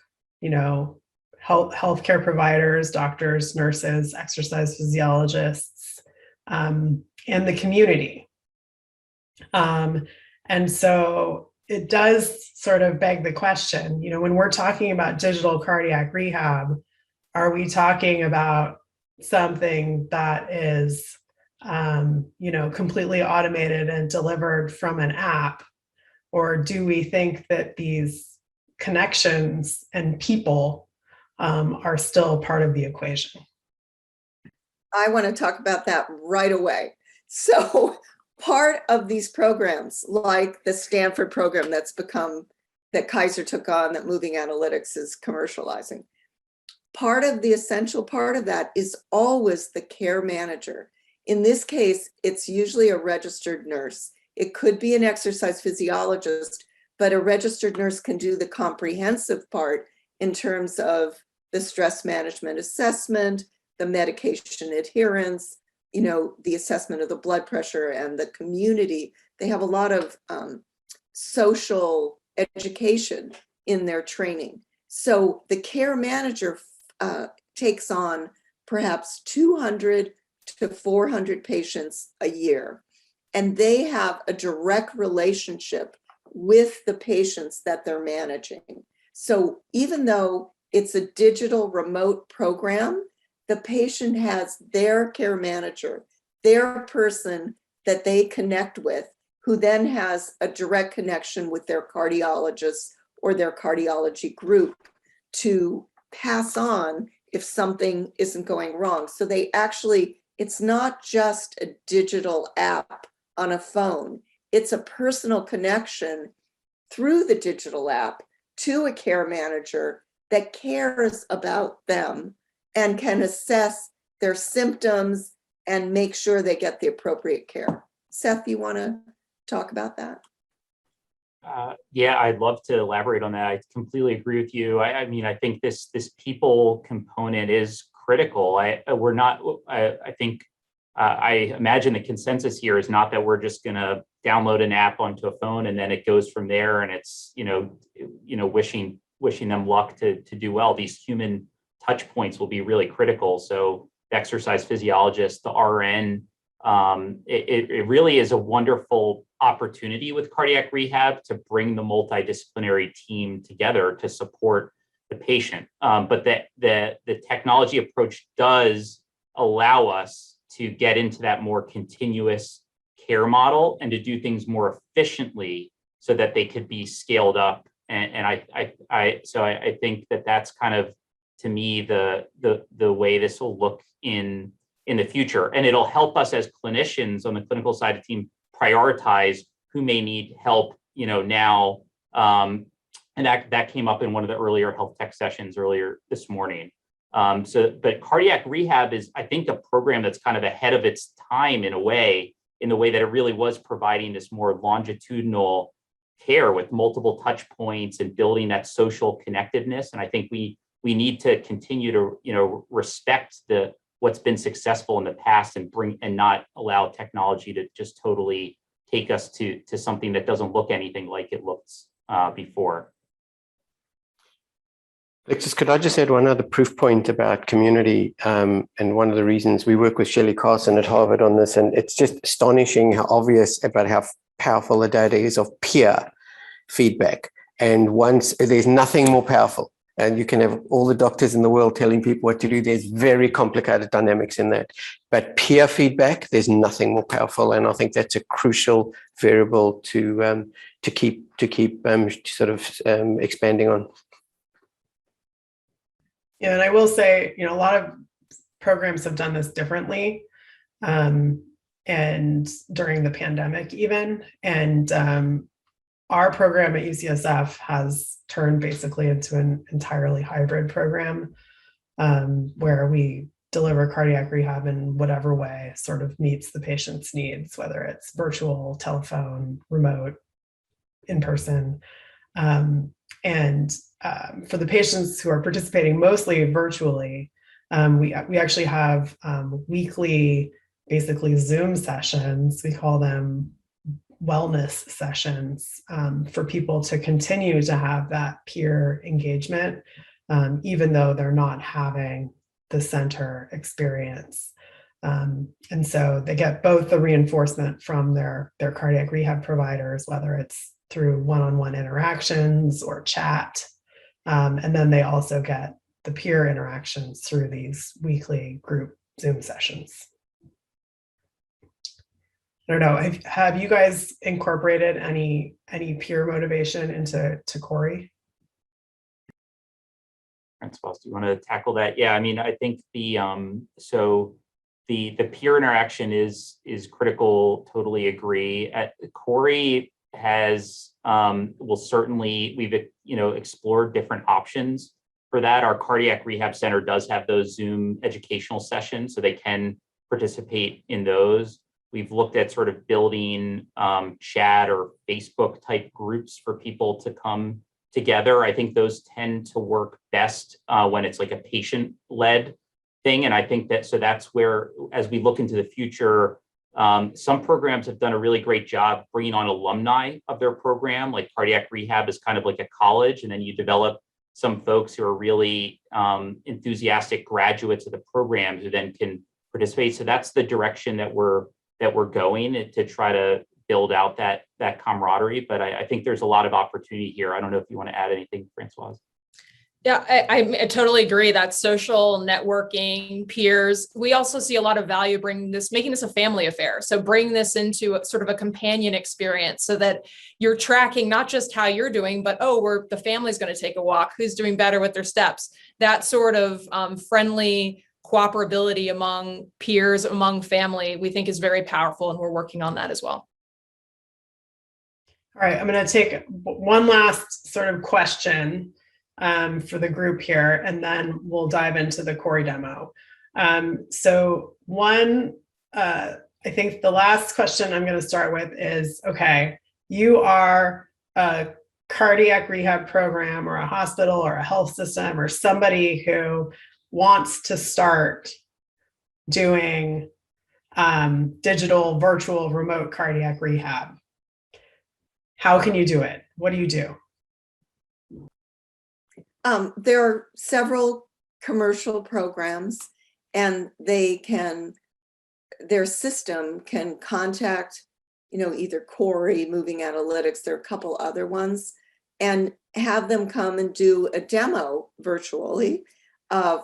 healthcare providers, doctors, nurses, exercise physiologists, and the community. And so it does sort of beg the question, when we're talking about digital cardiac rehab, are we talking about something that is, completely automated and delivered from an app? Or do we think that these connections and people are still part of the equation? I want to talk about that right away. So part of these programs, like the Stanford program that Kaiser took on, that Moving Analytics is commercializing, part of the essential part of that is always the care manager. In this case, it's usually a registered nurse. It could be an exercise physiologist, but a registered nurse can do the comprehensive part in terms of the stress management assessment, the medication adherence, the assessment of the blood pressure and the community. They have a lot of social education in their training. So the care manager takes on perhaps 200 to 400 patients a year. And they have a direct relationship with the patients that they're managing. So even though it's a digital remote program, the patient has their care manager, their person that they connect with, who then has a direct connection with their cardiologist or their cardiology group to pass on if something isn't going wrong. So it's not just a digital app on a phone. It's a personal connection through the digital app to a care manager that cares about them and can assess their symptoms and make sure they get the appropriate care. Seth, you want to talk about that? Yeah, I'd love to elaborate on that. I completely agree with you. I mean, I think this people component is critical. I imagine the consensus here is not that we're just going to download an app onto a phone and then it goes from there, and it's wishing them luck to do well. These human touch points will be really critical. So the exercise physiologist, the RN, it really is a wonderful opportunity with cardiac rehab to bring the multidisciplinary team together to support the patient. But the technology approach does allow us to get into that more continuous care model and to do things more efficiently so that they could be scaled up. And I think that that's kind of, to me, the way this will look in the future. And it'll help us as clinicians on the clinical side of the team prioritize who may need help, now. And that came up in one of the earlier health tech sessions earlier this morning. But cardiac rehab is, I think, a program that's kind of ahead of its time in the way that it really was providing this more longitudinal care with multiple touch points and building that social connectedness. And I think we need to continue to, respect what's been successful in the past and not allow technology to just totally take us to something that doesn't look anything like it looked before. Alexis, could I just add one other proof point about community? And one of the reasons we work with Shelley Carson at Harvard on this, and it's just astonishing how obvious about how powerful the data is of peer feedback. And once there's nothing more powerful, and you can have all the doctors in the world telling people what to do. There's very complicated dynamics in that. But peer feedback, there's nothing more powerful. And I think that's a crucial variable to keep expanding on. Yeah, and I will say, a lot of programs have done this differently, and during the pandemic even. And our program at UCSF has turned basically into an entirely hybrid program, where we deliver cardiac rehab in whatever way sort of meets the patient's needs, whether it's virtual, telephone, remote, in person. And for the patients who are participating mostly virtually, we actually have weekly basically Zoom sessions. We call them wellness sessions, for people to continue to have that peer engagement, even though they're not having the center experience. And so they get both the reinforcement from their cardiac rehab providers, whether it's through one-on-one interactions or chat. And then they also get the peer interactions through these weekly group Zoom sessions. I don't know, have you guys incorporated any peer motivation into Corey? Francois, do you want to tackle that? Yeah, I mean, I think the the peer interaction is critical. Totally agree. Corey has will certainly, we've explored different options for that. Our cardiac rehab center does have those Zoom educational sessions, so they can participate in those. We've looked at sort of building chat or Facebook type groups for people to come together. I think those tend to work best when it's like a patient-led thing. And I think that's where, as we look into the future, some programs have done a really great job bringing on alumni of their program. Like cardiac rehab is kind of like a college, and then you develop some folks who are really enthusiastic graduates of the program who then can participate. So that's the direction that we're going, to try to build out that camaraderie. But I think there's a lot of opportunity here. I don't know if you want to add anything, Francois. Yeah, I totally agree. That social networking, peers. We also see a lot of value making this a family affair. So bring this into sort of a companion experience, so that you're tracking not just how you're doing, but the family's going to take a walk. Who's doing better with their steps? That sort of friendly cooperability among peers, among family, we think is very powerful, and we're working on that as well. All right, I'm going to take one last sort of question for the group here, and then we'll dive into the Corey demo. So I think the last question I'm going to start with is, okay, you are a cardiac rehab program or a hospital or a health system or somebody who wants to start doing digital, virtual, remote cardiac rehab. How can you do it? What do you do? There are several commercial programs, and their system can contact, either Corey, Moving Analytics, there are a couple other ones, and have them come and do a demo virtually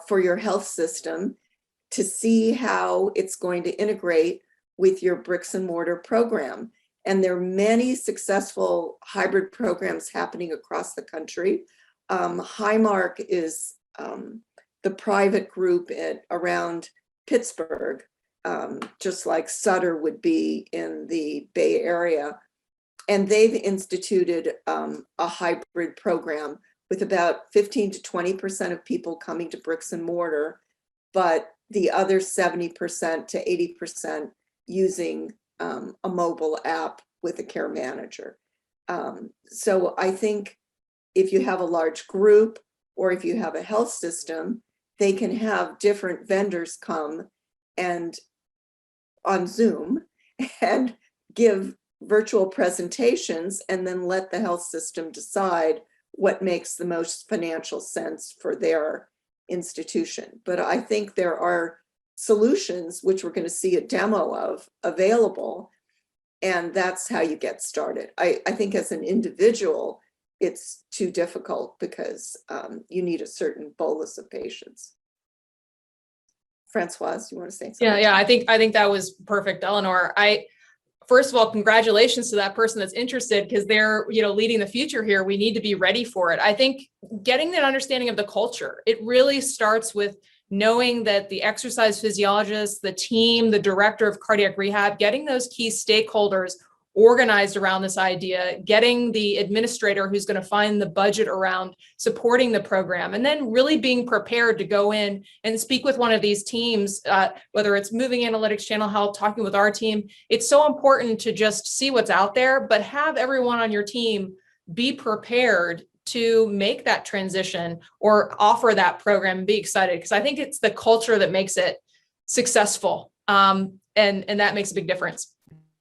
for your health system to see how it's going to integrate with your bricks and mortar program. And there are many successful hybrid programs happening across the country. Highmark is the private group around Pittsburgh, just like Sutter would be in the Bay Area. And they've instituted a hybrid program with about 15 to 20% of people coming to bricks and mortar, but the other 70% to 80% using a mobile app with a care manager. So I think if you have a large group, or if you have a health system, they can have different vendors come and on Zoom and give virtual presentations, and then let the health system decide what makes the most financial sense for their institution. But I think there are solutions, which we're going to see a demo of, available, and that's how you get started. I think as an individual, it's too difficult because you need a certain bolus of patients. Francois, you want to say something? Yeah, I think that was perfect, Eleanor. First of all, congratulations to that person that's interested, because they're, leading the future here. We need to be ready for it. I think getting that understanding of the culture, it really starts with knowing that the exercise physiologist, the team, the director of cardiac rehab, getting those key stakeholders organized around this idea, getting the administrator who's going to find the budget around supporting the program, and then really being prepared to go in and speak with one of these teams, whether it's Moving Analytics, Channel Health, talking with our team. It's so important to just see what's out there, but have everyone on your team be prepared to make that transition or offer that program and be excited, because I think it's the culture that makes it successful. and that makes a big difference.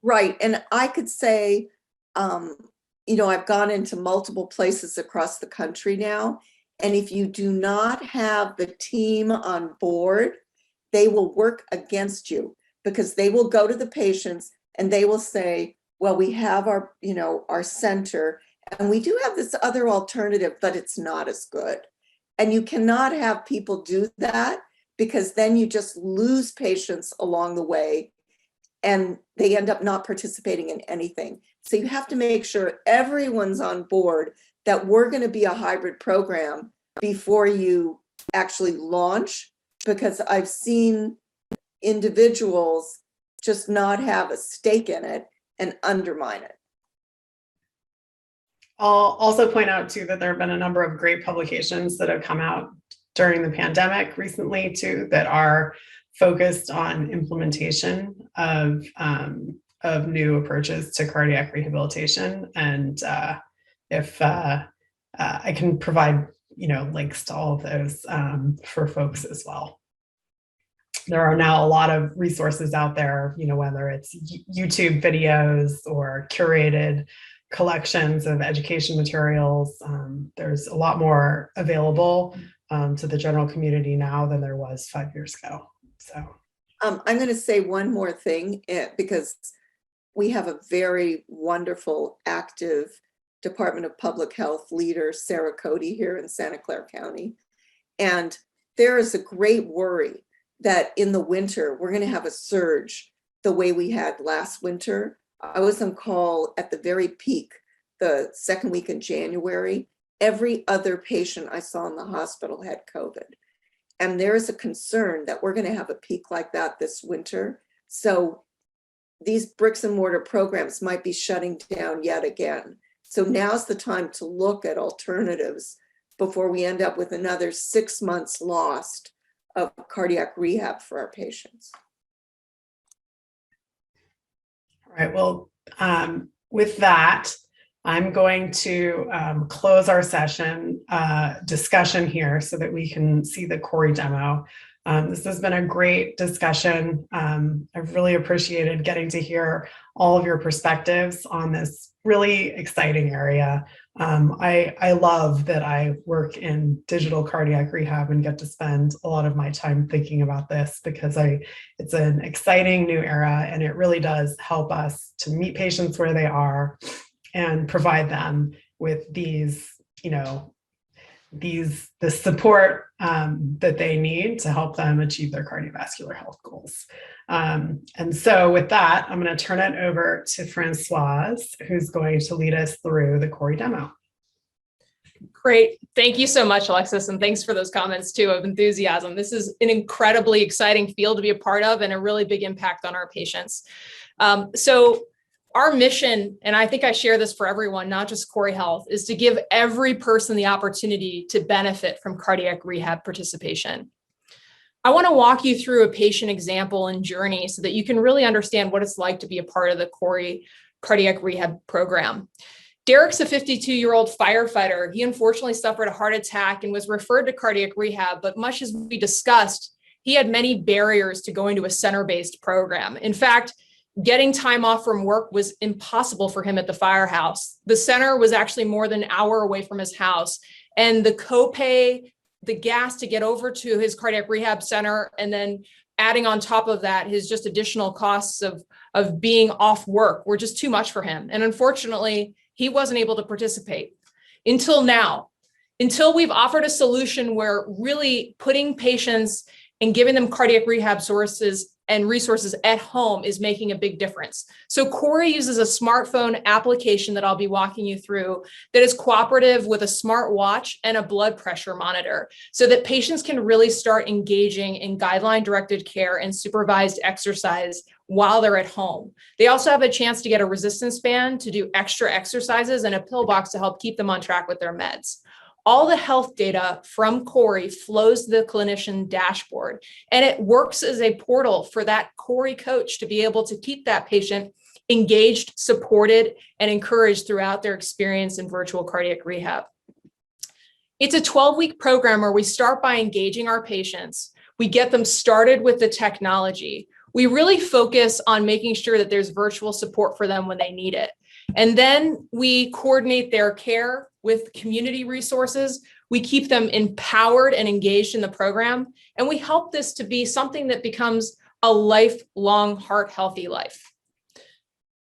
Right. And I could say, I've gone into multiple places across the country now. And if you do not have the team on board, they will work against you, because they will go to the patients and they will say, well, we have our center, and we do have this other alternative, but it's not as good. And you cannot have people do that, because then you just lose patients along the way and they end up not participating in anything. So you have to make sure everyone's on board that we're going to be a hybrid program before you actually launch, because I've seen individuals just not have a stake in it and undermine it. I'll also point out too that there have been a number of great publications that have come out during the pandemic recently too, that are focused on implementation of new approaches to cardiac rehabilitation. And if I can provide links to all of those for folks as well. There are now a lot of resources out there, whether it's YouTube videos or curated collections of education materials. There's a lot more available to the general community now than there was 5 years ago. So I'm going to say one more thing, because we have a very wonderful, active Department of Public Health leader, Sarah Cody, here in Santa Clara County. And there is a great worry that in the winter, we're going to have a surge the way we had last winter. I was on call at the very peak, the second week in January. Every other patient I saw in the hospital had COVID. And there is a concern that we're going to have a peak like that this winter. So these bricks and mortar programs might be shutting down yet again. So now's the time to look at alternatives before we end up with another 6 months lost of cardiac rehab for our patients. all right, well, with that, I'm going to close our session discussion here so that we can see the CORI demo. This has been a great discussion. I've really appreciated getting to hear all of your perspectives on this really exciting area. I love that I work in digital cardiac rehab and get to spend a lot of my time thinking about this, because it's an exciting new era, and it really does help us to meet patients where they are and provide them with the support that they need to help them achieve their cardiovascular health goals. And so with that, I'm going to turn it over to Francoise, who's going to lead us through the CORI demo. Great. Thank you so much, Alexis. And thanks for those comments too of enthusiasm. This is an incredibly exciting field to be a part of and a really big impact on our patients. So our mission, and I think I share this for everyone, not just CORI Health, is to give every person the opportunity to benefit from cardiac rehab participation. I want to walk you through a patient example and journey so that you can really understand what it's like to be a part of the CORI cardiac rehab program. Derek's a 52-year-old firefighter. He unfortunately suffered a heart attack and was referred to cardiac rehab, but much as we discussed, he had many barriers to going to a center-based program. In fact, getting time off from work was impossible for him at the firehouse. The center was actually more than an hour away from his house. And the copay, the gas to get over to his cardiac rehab center, and then adding on top of that, his just additional costs of being off work were just too much for him. And unfortunately, he wasn't able to participate until now, until we've offered a solution where really putting patients and giving them cardiac rehab sources and resources at home is making a big difference. So CORI uses a smartphone application that I'll be walking you through that is cooperative with a smart watch and a blood pressure monitor, so that patients can really start engaging in guideline-directed care and supervised exercise while they're at home. They also have a chance to get a resistance band to do extra exercises and a pill box to help keep them on track with their meds. All the health data from CORI flows to the clinician dashboard, and it works as a portal for that CORI coach to be able to keep that patient engaged, supported, and encouraged throughout their experience in virtual cardiac rehab. It's a 12-week program where we start by engaging our patients. We get them started with the technology. we really focus on making sure that there's virtual support for them when they need it. And then we coordinate their care with community resources. We keep them empowered and engaged in the program, and we help this to be something that becomes a lifelong heart healthy life.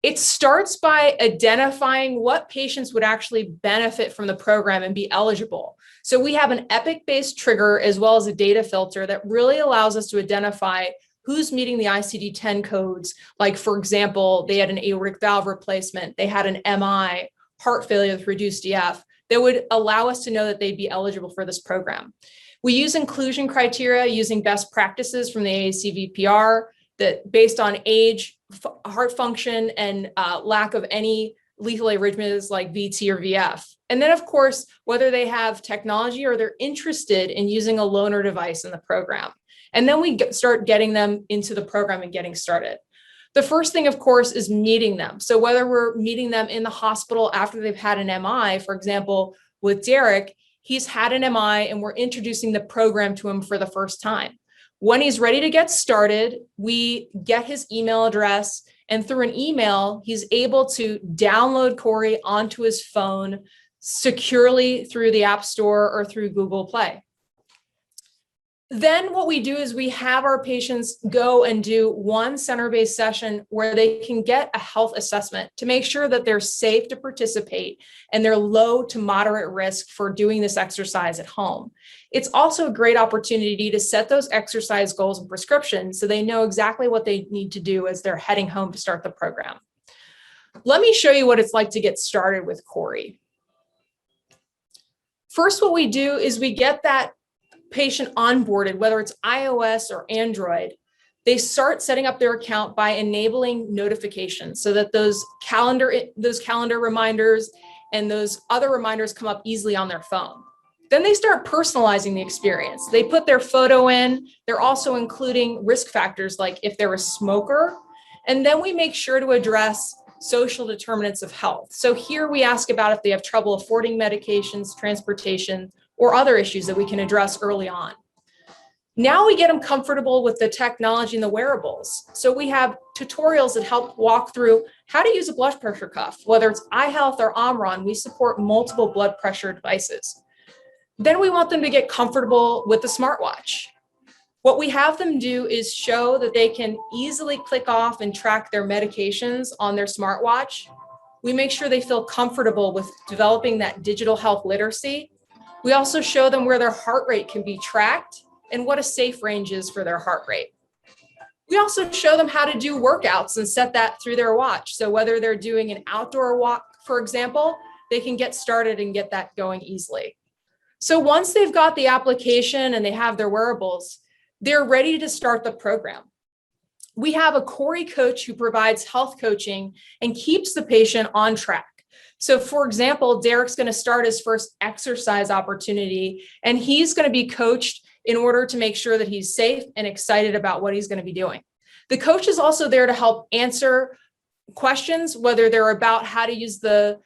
It starts by identifying what patients would actually benefit from the program and be eligible. So we have an epic-based trigger as well as a data filter that really allows us to identify who's meeting the ICD-10 codes. Like, for example, they had an aortic valve replacement, they had an MI, heart failure with reduced EF, that would allow us to know that they'd be eligible for this program. We use inclusion criteria using best practices from the AACVPR that based on age, heart function, and lack of any lethal arrhythmias like VT or VF. And then, of course, whether they have technology or they're interested in using a loaner device in the program. And then we start getting them into the program and getting started. The first thing, of course, is meeting them. So whether we're meeting them in the hospital after they've had an MI, for example, with Derek, he's had an MI and we're introducing the program to him for the first time. When he's ready to get started, we get his email address, and through an email, he's able to download Corey onto his phone securely through the App Store or through Google Play. Then what we do is we have our patients go and do one center-based session where they can get a health assessment to make sure that they're safe to participate and they're low to moderate risk for doing this exercise at home. It's also a great opportunity to set those exercise goals and prescriptions so they know exactly what they need to do as they're heading home to start the program. Let me show you what it's like to get started with Corey. First, what we do is we get that patient onboarded, whether it's iOS or Android. They start setting up their account by enabling notifications so that those calendar reminders and those other reminders come up easily on their phone. Then they start personalizing the experience. They put their photo in. They're also including risk factors like if they're a smoker. And then we make sure to address social determinants of health. So here we ask about if they have trouble affording medications, transportation, or other issues that we can address early on. Now we get them comfortable with the technology and the wearables. So we have tutorials that help walk through how to use a blood pressure cuff, whether it's iHealth or Omron. We support multiple blood pressure devices. Then we want them to get comfortable with the smartwatch. What we have them do is show that they can easily click off and track their medications on their smartwatch. We make sure they feel comfortable with developing that digital health literacy. We also show them where their heart rate can be tracked and what a safe range is for their heart rate. We also show them how to do workouts and set that through their watch. So whether they're doing an outdoor walk, for example, they can get started and get that going easily. So once they've got the application and they have their wearables, they're ready to start the program. We have a Corey coach who provides health coaching and keeps the patient on track. So for example, Derek's going to start his first exercise opportunity, and he's going to be coached in order to make sure that he's safe and excited about what he's going to be doing. The coach is also there to help answer questions, whether they're about how to use the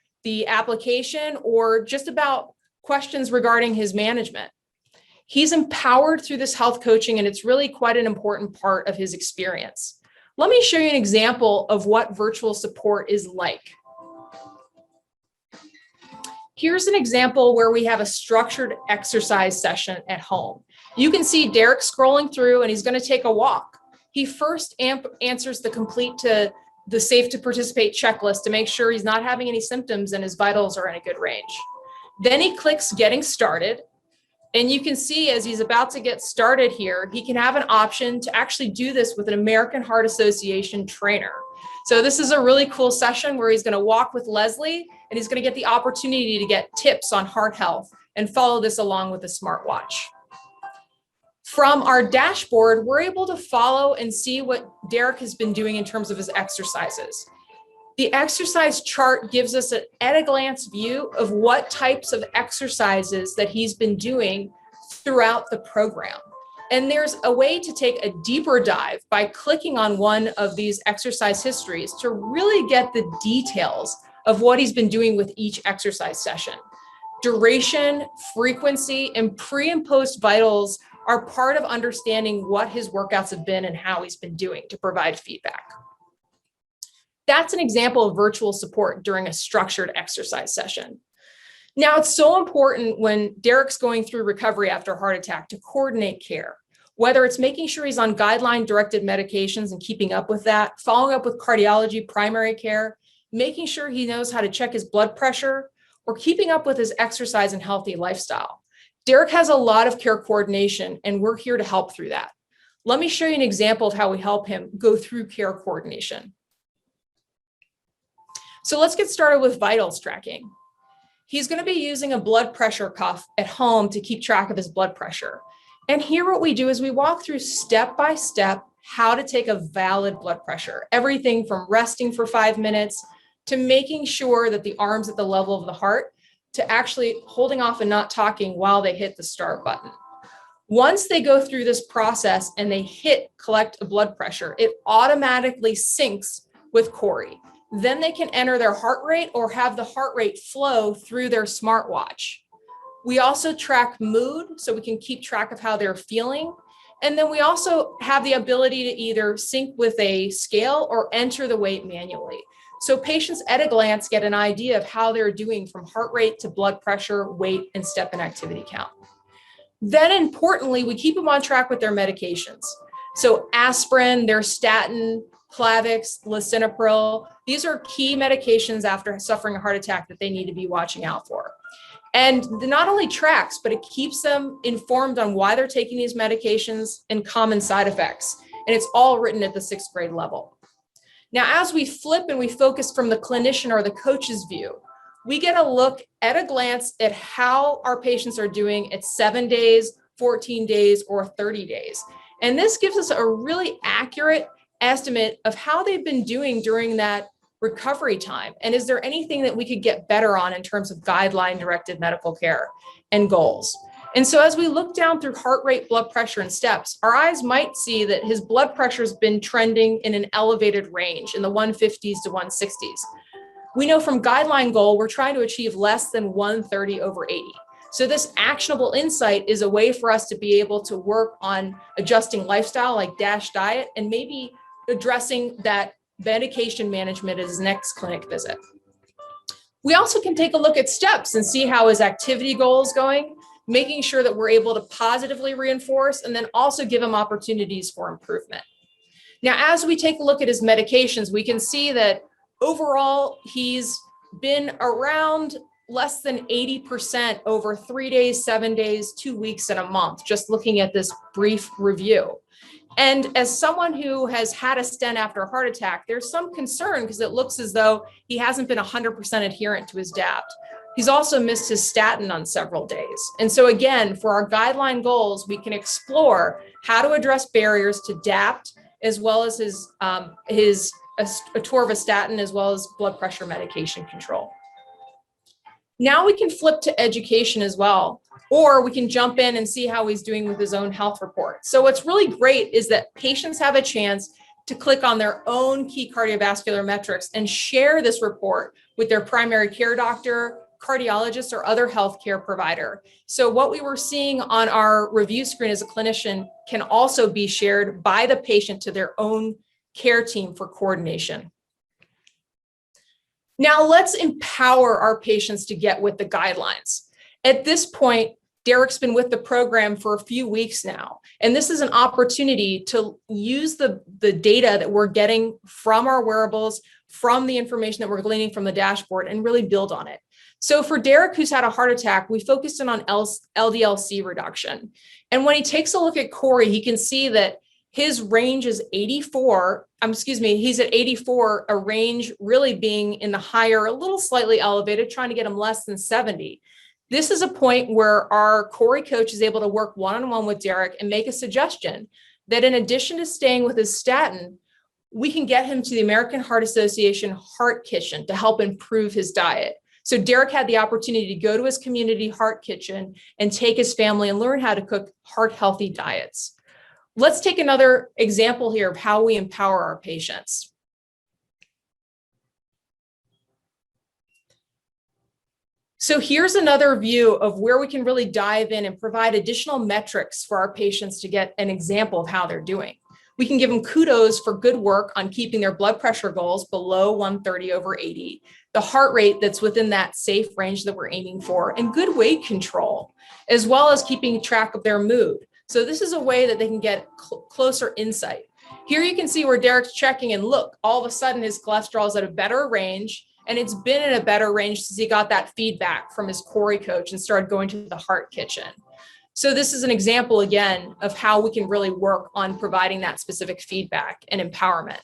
application or just about questions regarding his management. He's empowered through this health coaching, and it's really quite an important part of his experience. Let me show you an example of what virtual support is like. Here's an example where we have a structured exercise session at home. You can see Derek scrolling through, and he's going to take a walk. He first answers the complete to the safe to participate checklist to make sure he's not having any symptoms and his vitals are in a good range. Then he clicks getting started. And you can see as he's about to get started here, he can have an option to actually do this with an American Heart Association trainer. So this is a really cool session where he's going to walk with Leslie, and he's going to get the opportunity to get tips on heart health and follow this along with a smartwatch. From our dashboard, we're able to follow and see what Derek has been doing in terms of his exercises. The exercise chart gives us an at-a-glance view of what types of exercises that he's been doing throughout the program. And there's a way to take a deeper dive by clicking on one of these exercise histories to really get the details of what he's been doing with each exercise session. Duration, frequency, and pre and post vitals are part of understanding what his workouts have been and how he's been doing to provide feedback. That's an example of virtual support during a structured exercise session. Now, it's so important when Derek's going through recovery after a heart attack to coordinate care, whether it's making sure he's on guideline-directed medications and keeping up with that, following up with cardiology primary care, making sure he knows how to check his blood pressure, or keeping up with his exercise and healthy lifestyle. Derek has a lot of care coordination, and we're here to help through that. Let me show you an example of how we help him go through care coordination. So let's get started with vitals tracking. He's going to be using a blood pressure cuff at home to keep track of his blood pressure. And here what we do is we walk through step by step how to take a valid blood pressure, everything from resting for 5 minutes to making sure that the arm's at the level of the heart, to actually holding off and not talking while they hit the start button. Once they go through this process and they hit collect a blood pressure, it automatically syncs with Corey. Then they can enter their heart rate or have the heart rate flow through their smartwatch. We also track mood, so we can keep track of how they're feeling. And then we also have the ability to either sync with a scale or enter the weight manually. So patients at a glance get an idea of how they're doing from heart rate to blood pressure, weight, and step and activity count. Then importantly, we keep them on track with their medications. So aspirin, their statin, Plavix, lisinopril, these are key medications after suffering a heart attack that they need to be watching out for. And not only tracks, but it keeps them informed on why they're taking these medications and common side effects. And it's all written at the 6th grade level. Now, as we flip and we focus from the clinician or the coach's view, we get a look at a glance at how our patients are doing at 7 days, 14 days, or 30 days. And this gives us a really accurate estimate of how they've been doing during that recovery time. And is there anything that we could get better on in terms of guideline-directed medical care and goals? And so as we look down through heart rate, blood pressure, and steps, our eyes might see that his blood pressure has been trending in an elevated range in the 150s to 160s. We know from guideline goal, we're trying to achieve less than 130/80. So this actionable insight is a way for us to be able to work on adjusting lifestyle like DASH diet and maybe addressing that medication management at his next clinic visit. We also can take a look at steps and see how his activity goal is going, making sure that we're able to positively reinforce and then also give him opportunities for improvement. Now, as we take a look at his medications, we can see that overall, he's been around less than 80% over 3 days, 7 days, 2 weeks, and a month, just looking at this brief review. And as someone who has had a stent after a heart attack, there's some concern because it looks as though he hasn't been 100% adherent to his DAPT. He's also missed his statin on several days. And so again, for our guideline goals, we can explore how to address barriers to DAPT, as well as his atorvastatin, as well as blood pressure medication control. Now we can flip to education as well, or we can jump in and see how he's doing with his own health report. So what's really great is that patients have a chance to click on their own key cardiovascular metrics and share this report with their primary care doctor, cardiologist, or other healthcare provider. So what we were seeing on our review screen as a clinician can also be shared by the patient to their own care team for coordination. Now let's empower our patients to get with the guidelines. At this point, Derek's been with the program for a few weeks now, and this is an opportunity to use the data that we're getting from our wearables, from the information that we're gleaning from the dashboard, and really build on it. So for Derek, who's had a heart attack, we focused in on LDL-C reduction. And when he takes a look at Corey, he can see that his range is 84, he's at 84, a range really being in the higher, a little slightly elevated, trying to get him less than 70. This is a point where our Corey coach is able to work one-on-one with Derek and make a suggestion that in addition to staying with his statin, we can get him to the American Heart Association Heart Kitchen to help improve his diet. So Derek had the opportunity to go to his community heart kitchen and take his family and learn how to cook heart-healthy diets. Let's take another example here of how we empower our patients. So here's another view of where we can really dive in and provide additional metrics for our patients to get an example of how they're doing. We can give them kudos for good work on keeping their blood pressure goals below 130/80, the heart rate that's within that safe range that we're aiming for, and good weight control, as well as keeping track of their mood. So this is a way that they can get closer insight. Here you can see where Derek's checking, and look, all of a sudden his cholesterol is at a better range, and it's been in a better range since he got that feedback from his Corey coach and started going to the heart kitchen. So this is an example, again, of how we can really work on providing that specific feedback and empowerment.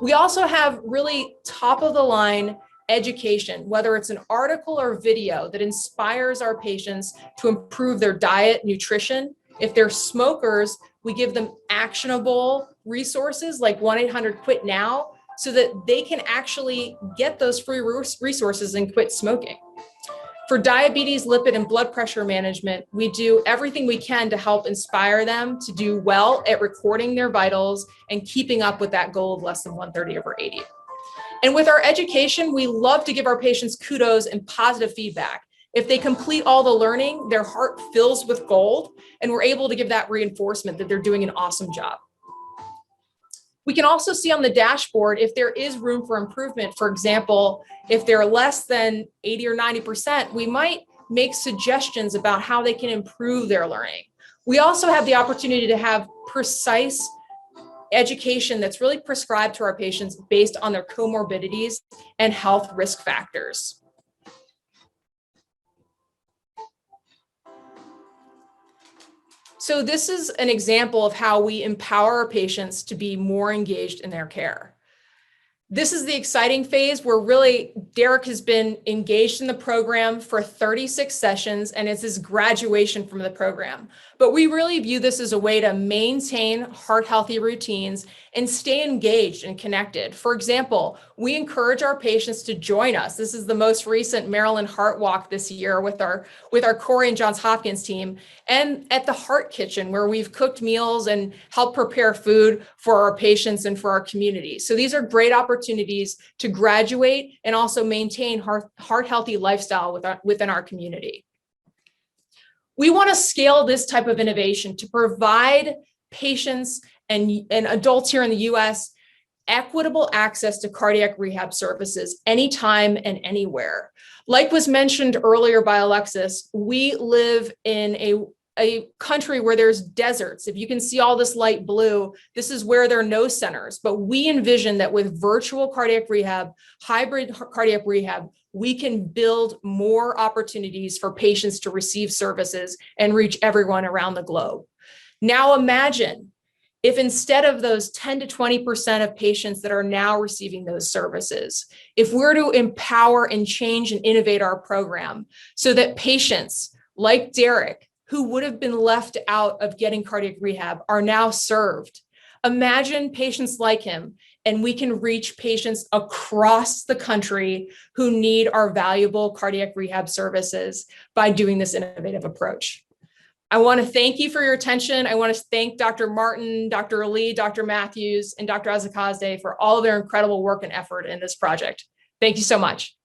We also have really top of the line education, whether it's an article or video that inspires our patients to improve their diet, nutrition. If they're smokers, we give them actionable resources like 1-800-QUIT-NOW so that they can actually get those free resources and quit smoking. For diabetes, lipid, and blood pressure management, we do everything we can to help inspire them to do well at recording their vitals and keeping up with that goal of less than 130/80. And with our education, we love to give our patients kudos and positive feedback. If they complete all the learning, their heart fills with gold, and we're able to give that reinforcement that they're doing an awesome job. We can also see on the dashboard if there is room for improvement. For example, if they're less than 80 or 90%, we might make suggestions about how they can improve their learning. We also have the opportunity to have precise education that's really prescribed to our patients based on their comorbidities and health risk factors. So this is an example of how we empower our patients to be more engaged in their care. This is the exciting phase where really Derek has been engaged in the program for 36 sessions, and it's his graduation from the program. But we really view this as a way to maintain heart healthy routines and stay engaged and connected. For example, we encourage our patients to join us. This is the most recent Maryland Heart Walk this year with our Corey and Johns Hopkins team, and at the Heart Kitchen, where we've cooked meals and helped prepare food for our patients and for our community. So these are great opportunities to graduate and also maintain heart healthy lifestyle within our community. We want to scale this type of innovation to provide patients and adults here in the US equitable access to cardiac rehab services anytime and anywhere. Like was mentioned earlier by Alexis, we live in a country where there's deserts. If you can see all this light blue, this is where there are no centers. But we envision that with virtual cardiac rehab, hybrid cardiac rehab, we can build more opportunities for patients to receive services and reach everyone around the globe. Now imagine if instead of those 10 to 20% of patients that are now receiving those services, if we're to empower and change and innovate our program so that patients like Derek, who would have been left out of getting cardiac rehab, are now served. Imagine patients like him, and we can reach patients across the country who need our valuable cardiac rehab services by doing this innovative approach. I want to thank you for your attention. I want to thank Dr. Martin, Dr. Ali, Dr. Matthews, and Dr. Azakazdeh for all of their incredible work and effort in this project. Thank you so much.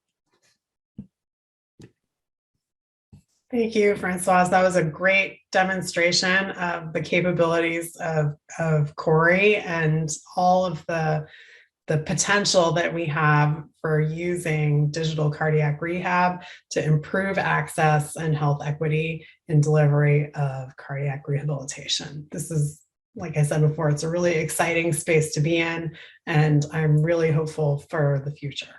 Thank you, Francoise. That was a great demonstration of the capabilities of Corey and all of the potential that we have for using digital cardiac rehab to improve access and health equity in delivery of cardiac rehabilitation. This is, like I said before, it's a really exciting space to be in, and I'm really hopeful for the future.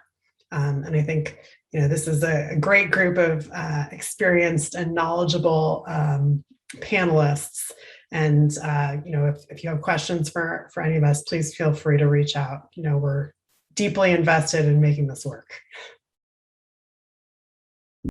And I think, this is a great group of experienced and knowledgeable panelists. And, if you have questions for any of us, please feel free to reach out. We're deeply invested in making this work.